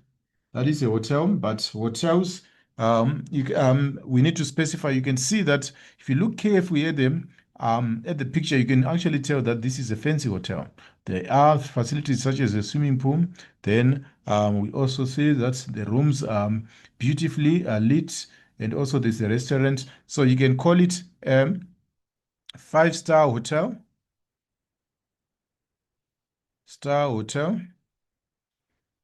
Speaker 1: That is a hotel, but hotels, we need to specify. You can see that if you look carefully at them, at the picture, you can actually tell that this is a fancy hotel. There are facilities such as a swimming pool. Then we also see that the rooms are beautifully lit, and also there's a restaurant. So you can call it five-star hotel. Star hotel.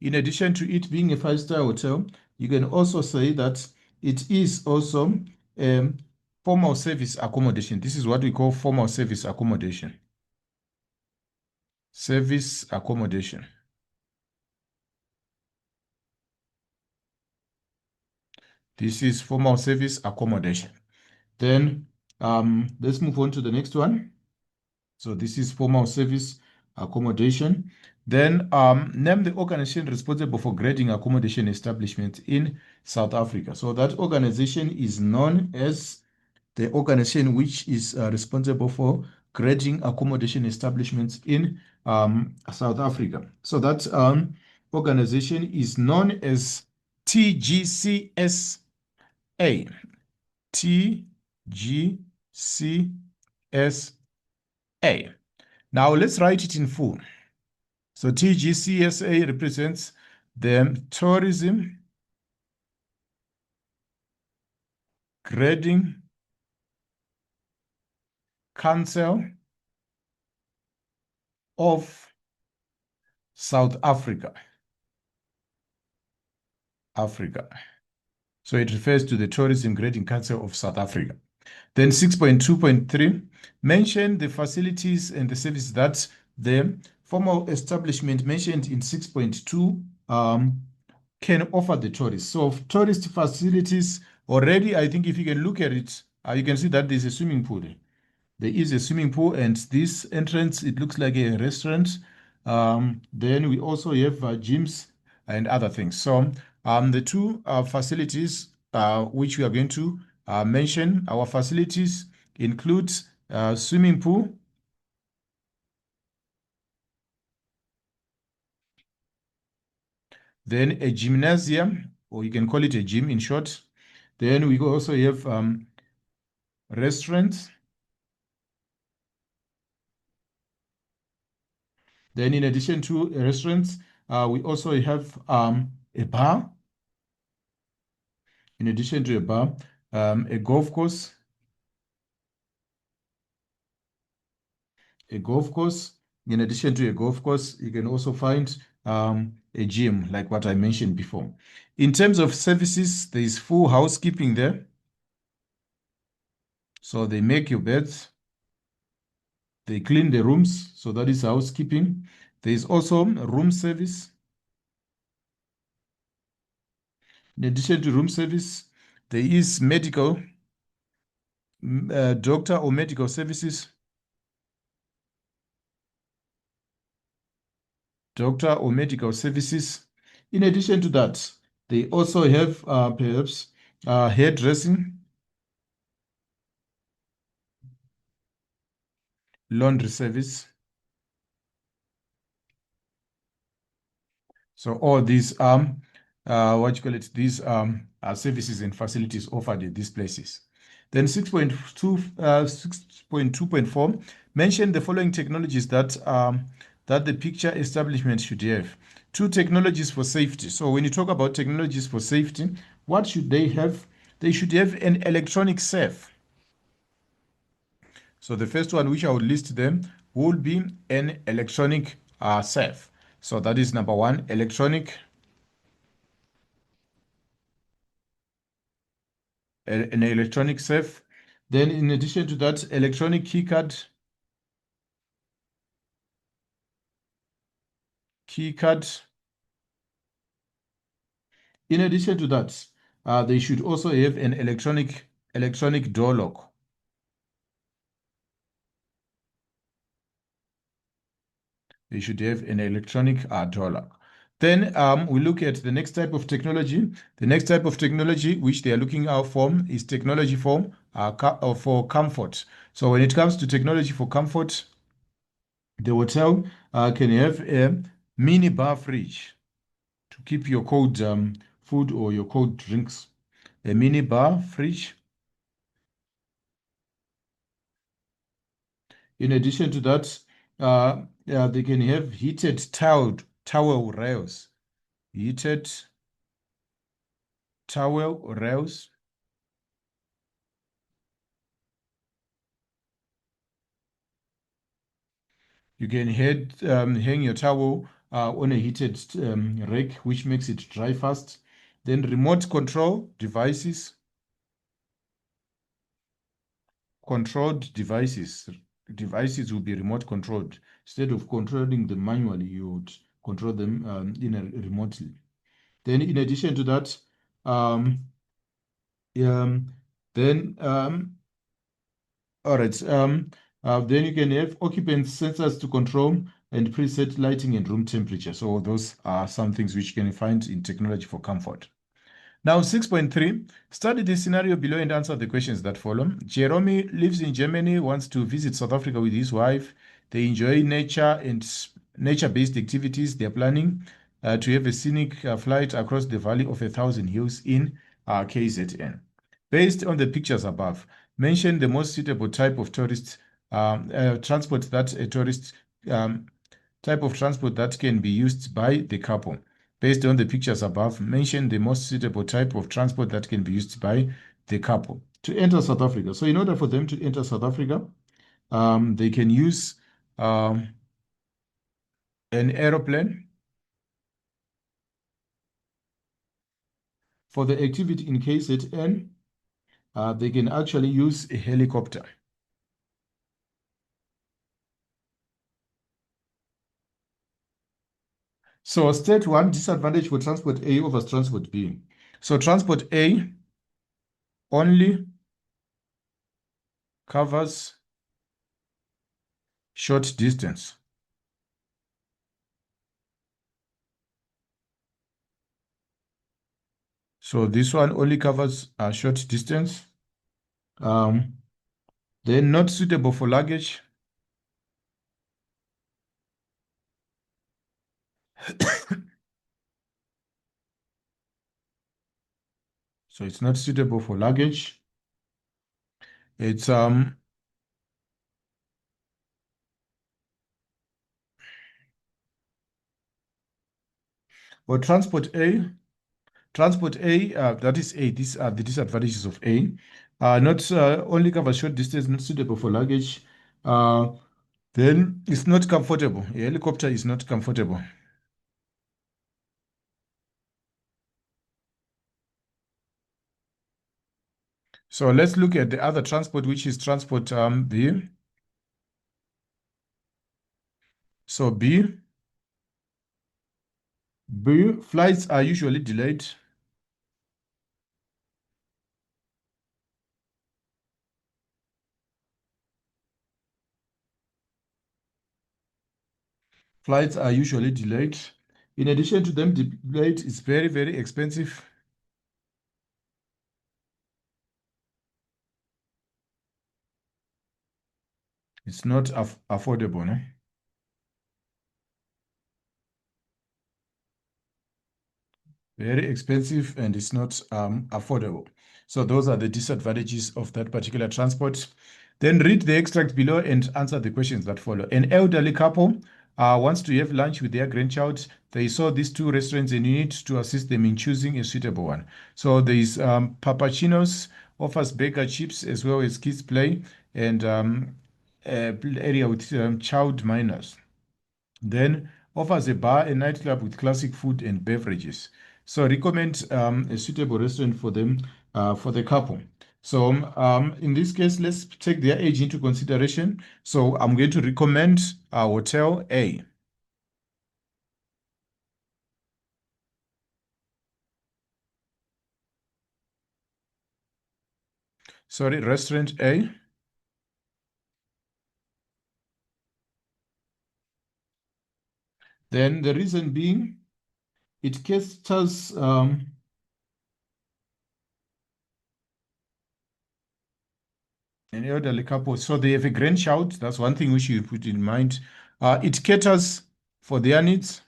Speaker 1: In addition to it being a five-star hotel, you can also say that it is also formal service accommodation. This is what we call formal service accommodation. Service accommodation. This is formal service accommodation. Then let's move on to the next one. So this is formal service accommodation. Then name the organization responsible for grading accommodation establishments in South Africa. So that organization is known as the organization which is responsible for grading accommodation establishments in South Africa. So that organization is known as TGCSA. TGCSA. Now let's write it in full. So TGCSA represents the Tourism Grading Council of South Africa. Africa. So it refers to the Tourism Grading Council of South Africa. Then 6.2.3, mention the facilities and the services that the formal establishment mentioned in 6.2 can offer the tourists. So tourist facilities already, I think if you can look at it, you can see that there's a swimming pool there. There is a swimming pool, and this entrance, it looks like a restaurant. Then we also have gyms and other things. So the two facilities which we are going to mention, our facilities include swimming pool, then a gymnasium, or you can call it a gym in short. Then we also have restaurants. Then in addition to restaurants, we also have a bar. In addition to a bar, a golf course, a golf course. In addition to a golf course, you can also find a gym, like what I mentioned before. In terms of services, there is full housekeeping there. So they make your beds, they clean the rooms, so that is housekeeping. There is also room service. In addition to room service, there is medical, doctor or medical services. Doctor or medical services. In addition to that, they also have perhaps hairdressing, laundry service. So all these what you call it, these are services and facilities offered at these places. Then 6.2.4 mention the following technologies that that the picture establishment should have. Two technologies for safety. So when you talk about technologies for safety, what should they have? They should have an electronic safe. So the first one which I would list them will be an electronic safe. So that is number one, an electronic safe. Then in addition to that, electronic key card. In addition to that, they should also have an electronic door lock. They should have an electronic door lock. Then we look at the next type of technology. The next type of technology which they are looking out for is technology for comfort. So when it comes to technology for comfort, the hotel can have a mini bar fridge to keep your cold food or your cold drinks. A mini bar fridge. In addition to that, they can have heated towel rails. Heated towel rails. You can hang your towel on a heated rack, which makes it dry fast. Then remote control devices. Controlled devices. Devices will be remote controlled. Instead of controlling them manually, you would control them remotely. Then in addition to that, um, then all right, then you can have occupant sensors to control and preset lighting and room temperature. So those are some things which you can find in technology for comfort. Now, 6.3, study the scenario below and answer the questions that follow. Jerome lives in Germany, wants to visit South Africa with his wife. They enjoy nature and nature-based activities. They're planning to have a scenic flight across the Valley of 1,000 Hills in KZN. Based on the pictures above, mention the most suitable type of transport that a tourist type of transport that can be used by the couple. Based on the pictures above, mention the most suitable type of transport that can be used by the couple to enter South Africa. So in order for them to enter South Africa, they can use an aeroplane, for the activity in KZN, they can actually use a helicopter. So state one disadvantage for transport A over transport B. So transport A only covers short distance. So this one only covers a short distance. They're not suitable for luggage. So it's not suitable for luggage. It's for transport A, that is A. These are the disadvantages of A. Not only covers short distance, not suitable for luggage. Then it's not comfortable. A helicopter is not comfortable. So let's look at the other transport, which is transport B. So B, flights are usually delayed. Flights are usually delayed. In addition to them delayed, it's very, very expensive. It's not affordable, no? Very expensive and it's not affordable. So those are the disadvantages of that particular transport. Then read the extract below and answer the questions that follow. An elderly couple wants to have lunch with their grandchild. They saw these two restaurants and you need to assist them in choosing a suitable one. So there is Papachino's offers burger chips as well as kids play and area with child minors. Then offers a bar and nightclub with classic food and beverages. So recommend a suitable restaurant for them, for the couple. So in this case, let's take their age into consideration. So I'm going to recommend Hotel A. Sorry, Restaurant A. Then the reason being, it caters an elderly couple. So they have a grandchild. That's one thing we should put in mind. It caters for their needs,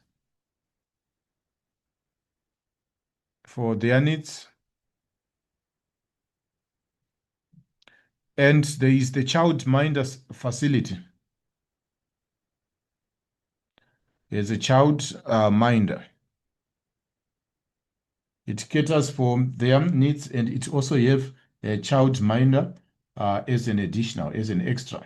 Speaker 1: for their needs. And there is the child minders facility. There's a child minder. It caters for their needs and it also have a child minder as an additional, as an extra.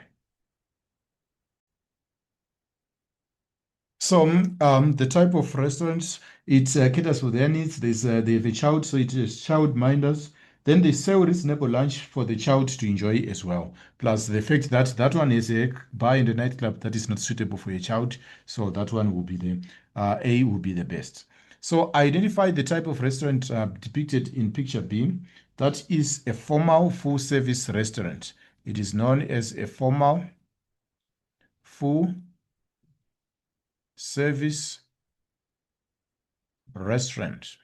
Speaker 1: So the type of restaurants, it caters for their needs. They have a child, so it is child minders. Then they sell reasonable lunch for the child to enjoy as well. Plus the fact that that one is a bar and a nightclub that is not suitable for a child. So that one will be the A will be the best. So identify the type of restaurant depicted in picture B. That is a formal full service restaurant. It is known as a formal full service restaurant.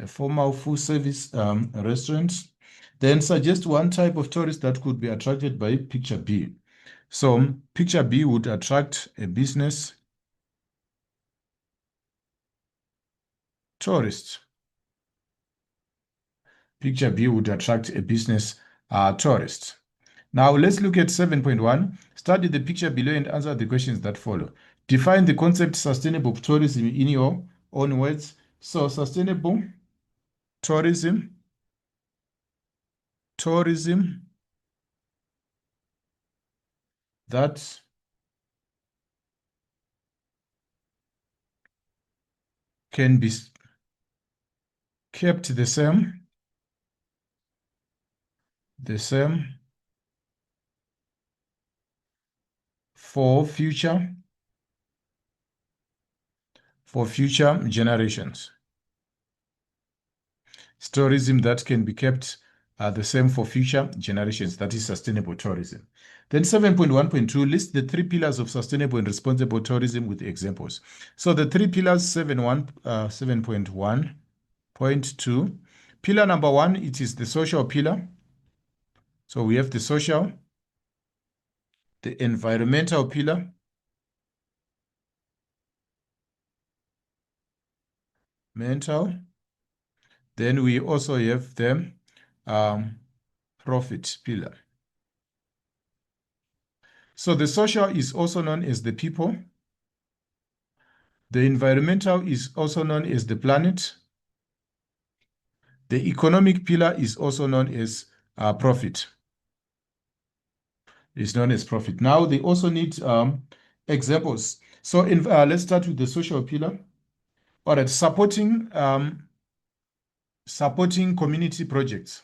Speaker 1: A formal full service restaurant. Then suggest one type of tourist that could be attracted by picture B. So picture B would attract a business tourist. Picture B would attract a business tourist. Now let's look at 7.1. Study the picture below and answer the questions that follow. Define the concept sustainable tourism in your own words. So sustainable tourism, that can be kept the same for future generations. Tourism that can be kept the same for future generations. That is sustainable tourism. Then 7.1.2 lists the three pillars of sustainable and responsible tourism with examples. So the three pillars, 7.1.2. Pillar number one, it is the social pillar. So we have the social, the environmental pillar, mental. Then we also have the profit pillar. So the social is also known as the people. The environmental is also known as the planet. The economic pillar is also known as profit. It's known as profit. Now they also need examples. So let's start with the social pillar. All right, supporting community projects,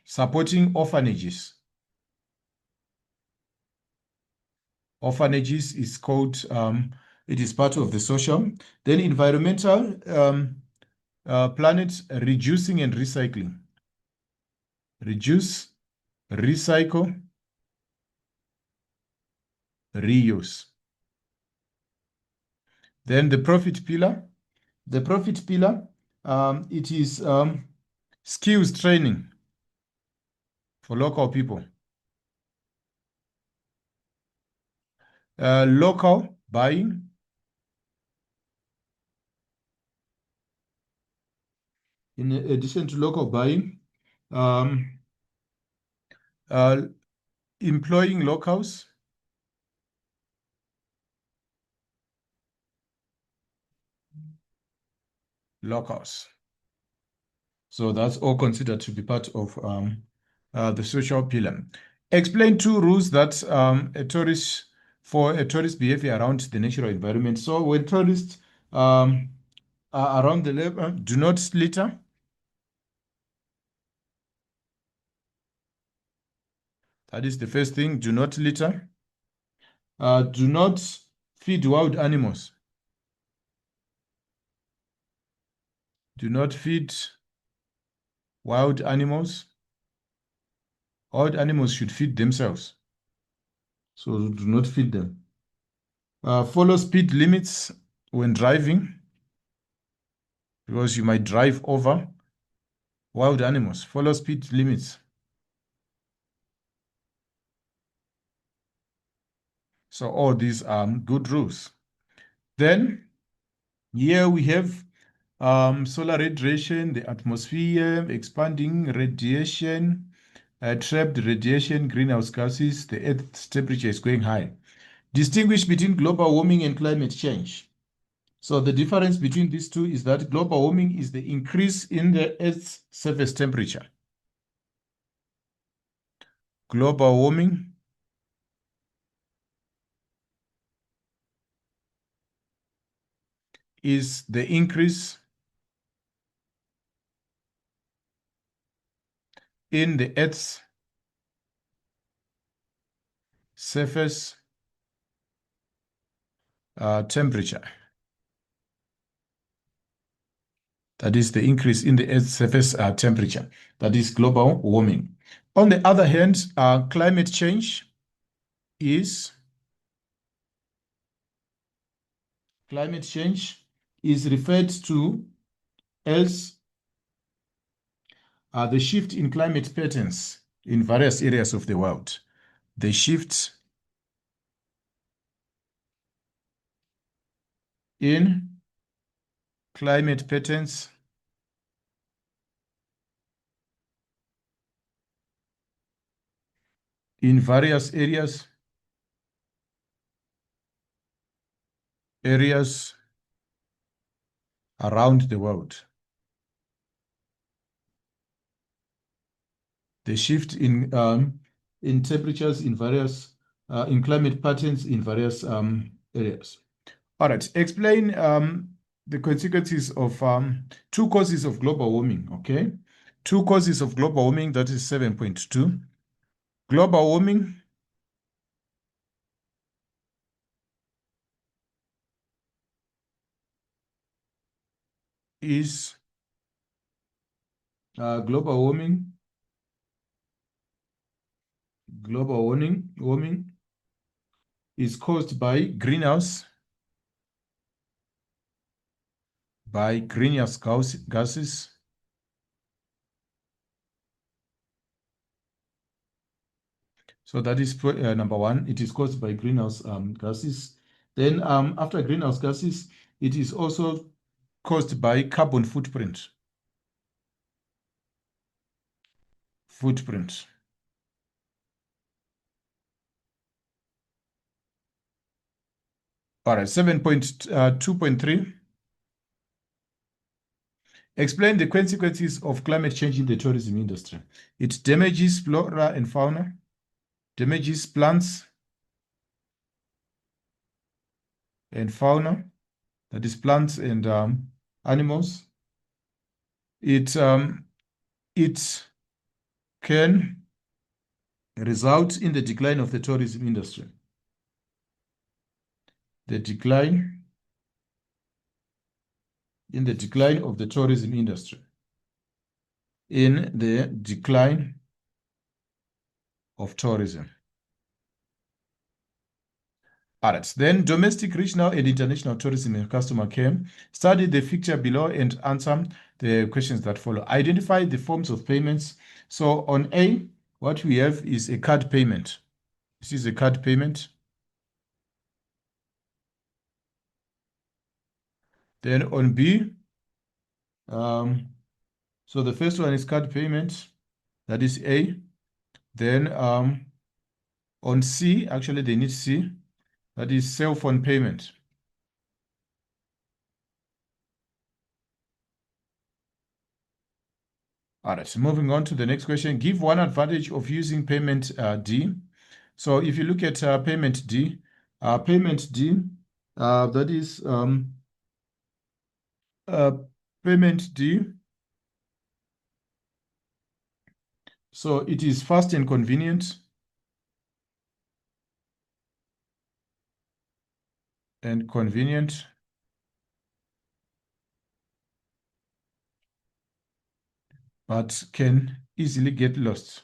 Speaker 1: supporting orphanages. Orphanages is called, it is part of the social. Then environmental, planet, reducing and recycling. Reduce, recycle, reuse. Then the profit pillar. The profit pillar, it is skills training for local people. Local buying. In addition to local buying, employing locals. So that's all considered to be part of the social pillar. Explain two rules that for a tourist behavior around the natural environment. So when tourists are around the level, do not litter. That is the first thing. Do not litter. Do not feed wild animals. Do not feed wild animals. Wild animals should feed themselves. So do not feed them. Follow speed limits when driving, because you might drive over wild animals. Follow speed limits. So all these are good rules. Then here we have solar radiation, the atmosphere, expanding radiation, trapped radiation, greenhouse gases, the Earth's temperature is going high. Distinguish between global warming and climate change. So the difference between these two is that global warming is the increase in the Earth's surface temperature. Global warming is the increase in the Earth's surface temperature. That is the increase in the Earth's surface temperature. That is global warming. On the other hand, climate change is referred to as the shift in climate patterns in various areas of the world. The shift in climate patterns in various areas around the world. The shift in temperatures in various in climate patterns in various areas. All right. Explain the consequences of two causes of global warming. Okay. Two causes of global warming, that is 7.2. Global warming is global warming. Global warming is caused by greenhouse gases. So that is number one. It is caused by greenhouse gases. Then after greenhouse gases, it is also caused by carbon footprint. Footprint. All right, 7.2.3. Explain the consequences of climate change in the tourism industry. It damages flora and fauna, damages plants and fauna, that is plants and animals. It can result in the decline of the tourism industry. The decline of the tourism industry. In the decline of tourism. All right, then domestic, regional, and international tourism and customer care. Study the picture below and answer the questions that follow. Identify the forms of payments. So on A, what we have is a card payment. This is a card payment. Then on B, so the first one is card payment. That is A. Then on C, actually they need C. That is cell phone payment. All right, so moving on to the next question. Give one advantage of using payment D. So if you look at payment D, that is payment D. So it is fast and convenient. But can easily get lost.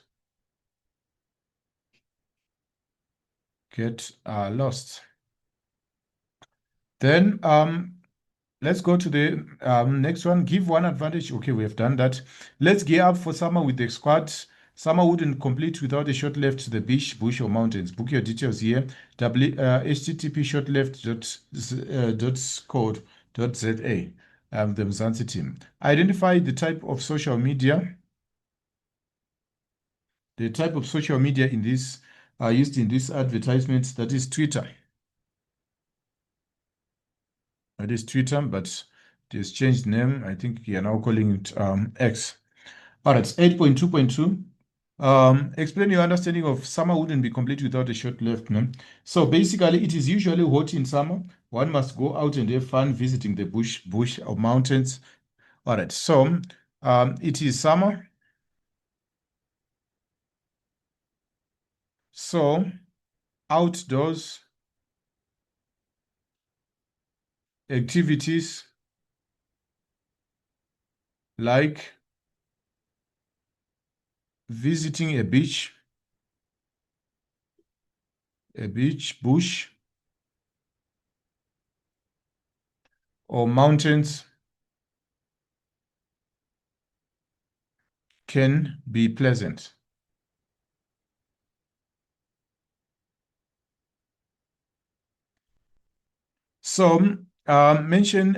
Speaker 1: Then let's go to the next one. Give one advantage. Okay, we have done that. Let's gear up for summer with the squad. Summer wouldn't complete without a short left to the beach, bush, or mountains. Book your details here. http shortleft.code.za. The Mzansi team. Identify the type of social media. The type of social media in this used in this advertisement, that is Twitter. That is Twitter, but it has changed name. I think we are now calling it X. All right, 8.2.2. Explain your understanding of summer wouldn't be complete without a short left. No? So basically, it is usually hot in summer. One must go out and have fun visiting the bush or mountains. All right, so it is summer. So outdoors activities like visiting a beach, bush, or mountains can be pleasant. So mention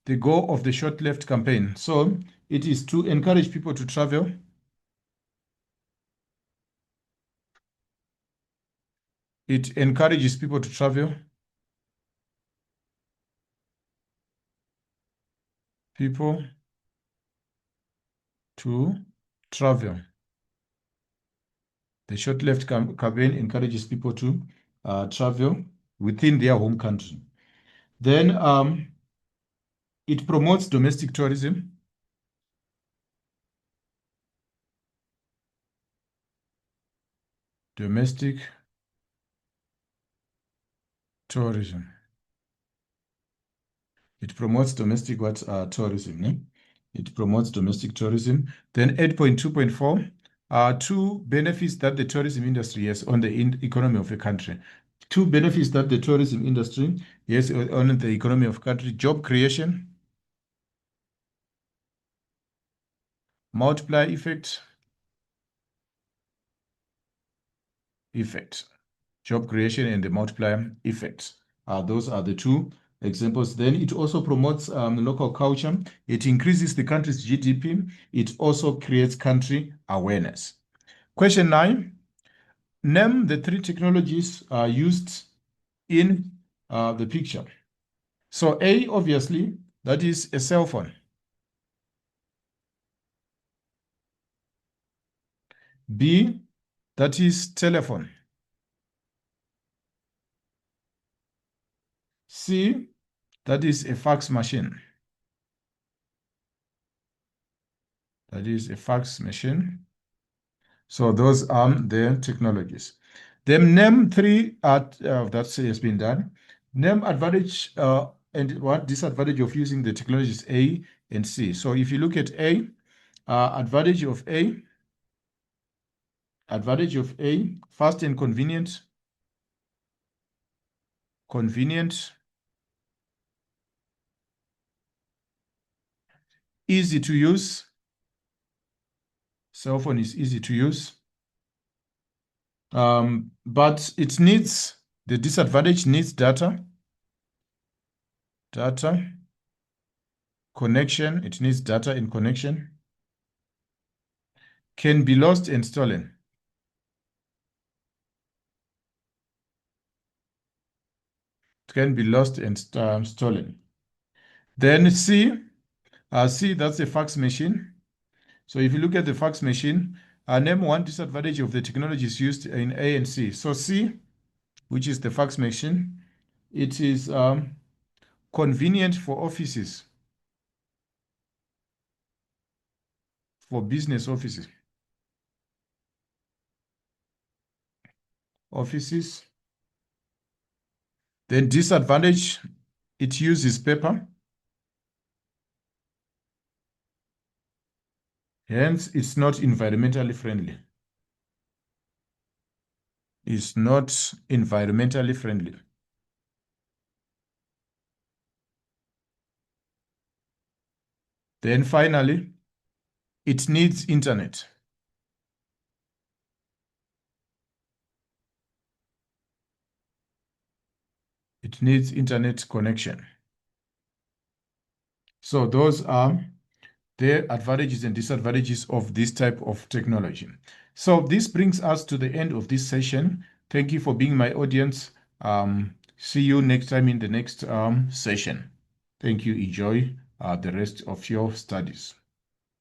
Speaker 1: the goal of the short left campaign. So it is to encourage people to travel. It encourages people to travel. People to travel. The short left campaign encourages people to travel within their home country. Then it promotes domestic tourism. Domestic tourism. It promotes domestic what tourism. It promotes domestic tourism. Then 8.2.4 are two benefits that the tourism industry has on the economy of a country. Two benefits that the tourism industry has on the economy of country: job creation, multiplier effect, job creation, and the multiplier effect. Those are the two examples. Then it also promotes local culture. It increases the country's GDP. It also creates country awareness. Question 9, name the three technologies used in the picture. So A, obviously, that is a cell phone. B, that is telephone. C, that is a fax machine. That is a fax machine. So those are the technologies. Then name three that has been done. Name advantage and what disadvantage of using the technologies A and C. So if you look at A, advantage of A, fast and convenient, easy to use. Cell phone is easy to use. But it needs, the disadvantage needs data, connection, it needs data and connection, can be lost and stolen. It can be lost and stolen. Then C, that's a fax machine. So if you look at the fax machine, name one disadvantage of the technologies used in A and C. So C, which is the fax machine, it is convenient for offices, for business offices. Then disadvantage, it uses paper. Hence, it's not environmentally friendly. It's not environmentally friendly. Then finally, it needs internet. It needs internet connection. So those are the advantages and disadvantages of this type of technology. So this brings us to the end of this session. Thank you for being my audience. See you next time in the next session. Thank you. Enjoy the rest of your studies.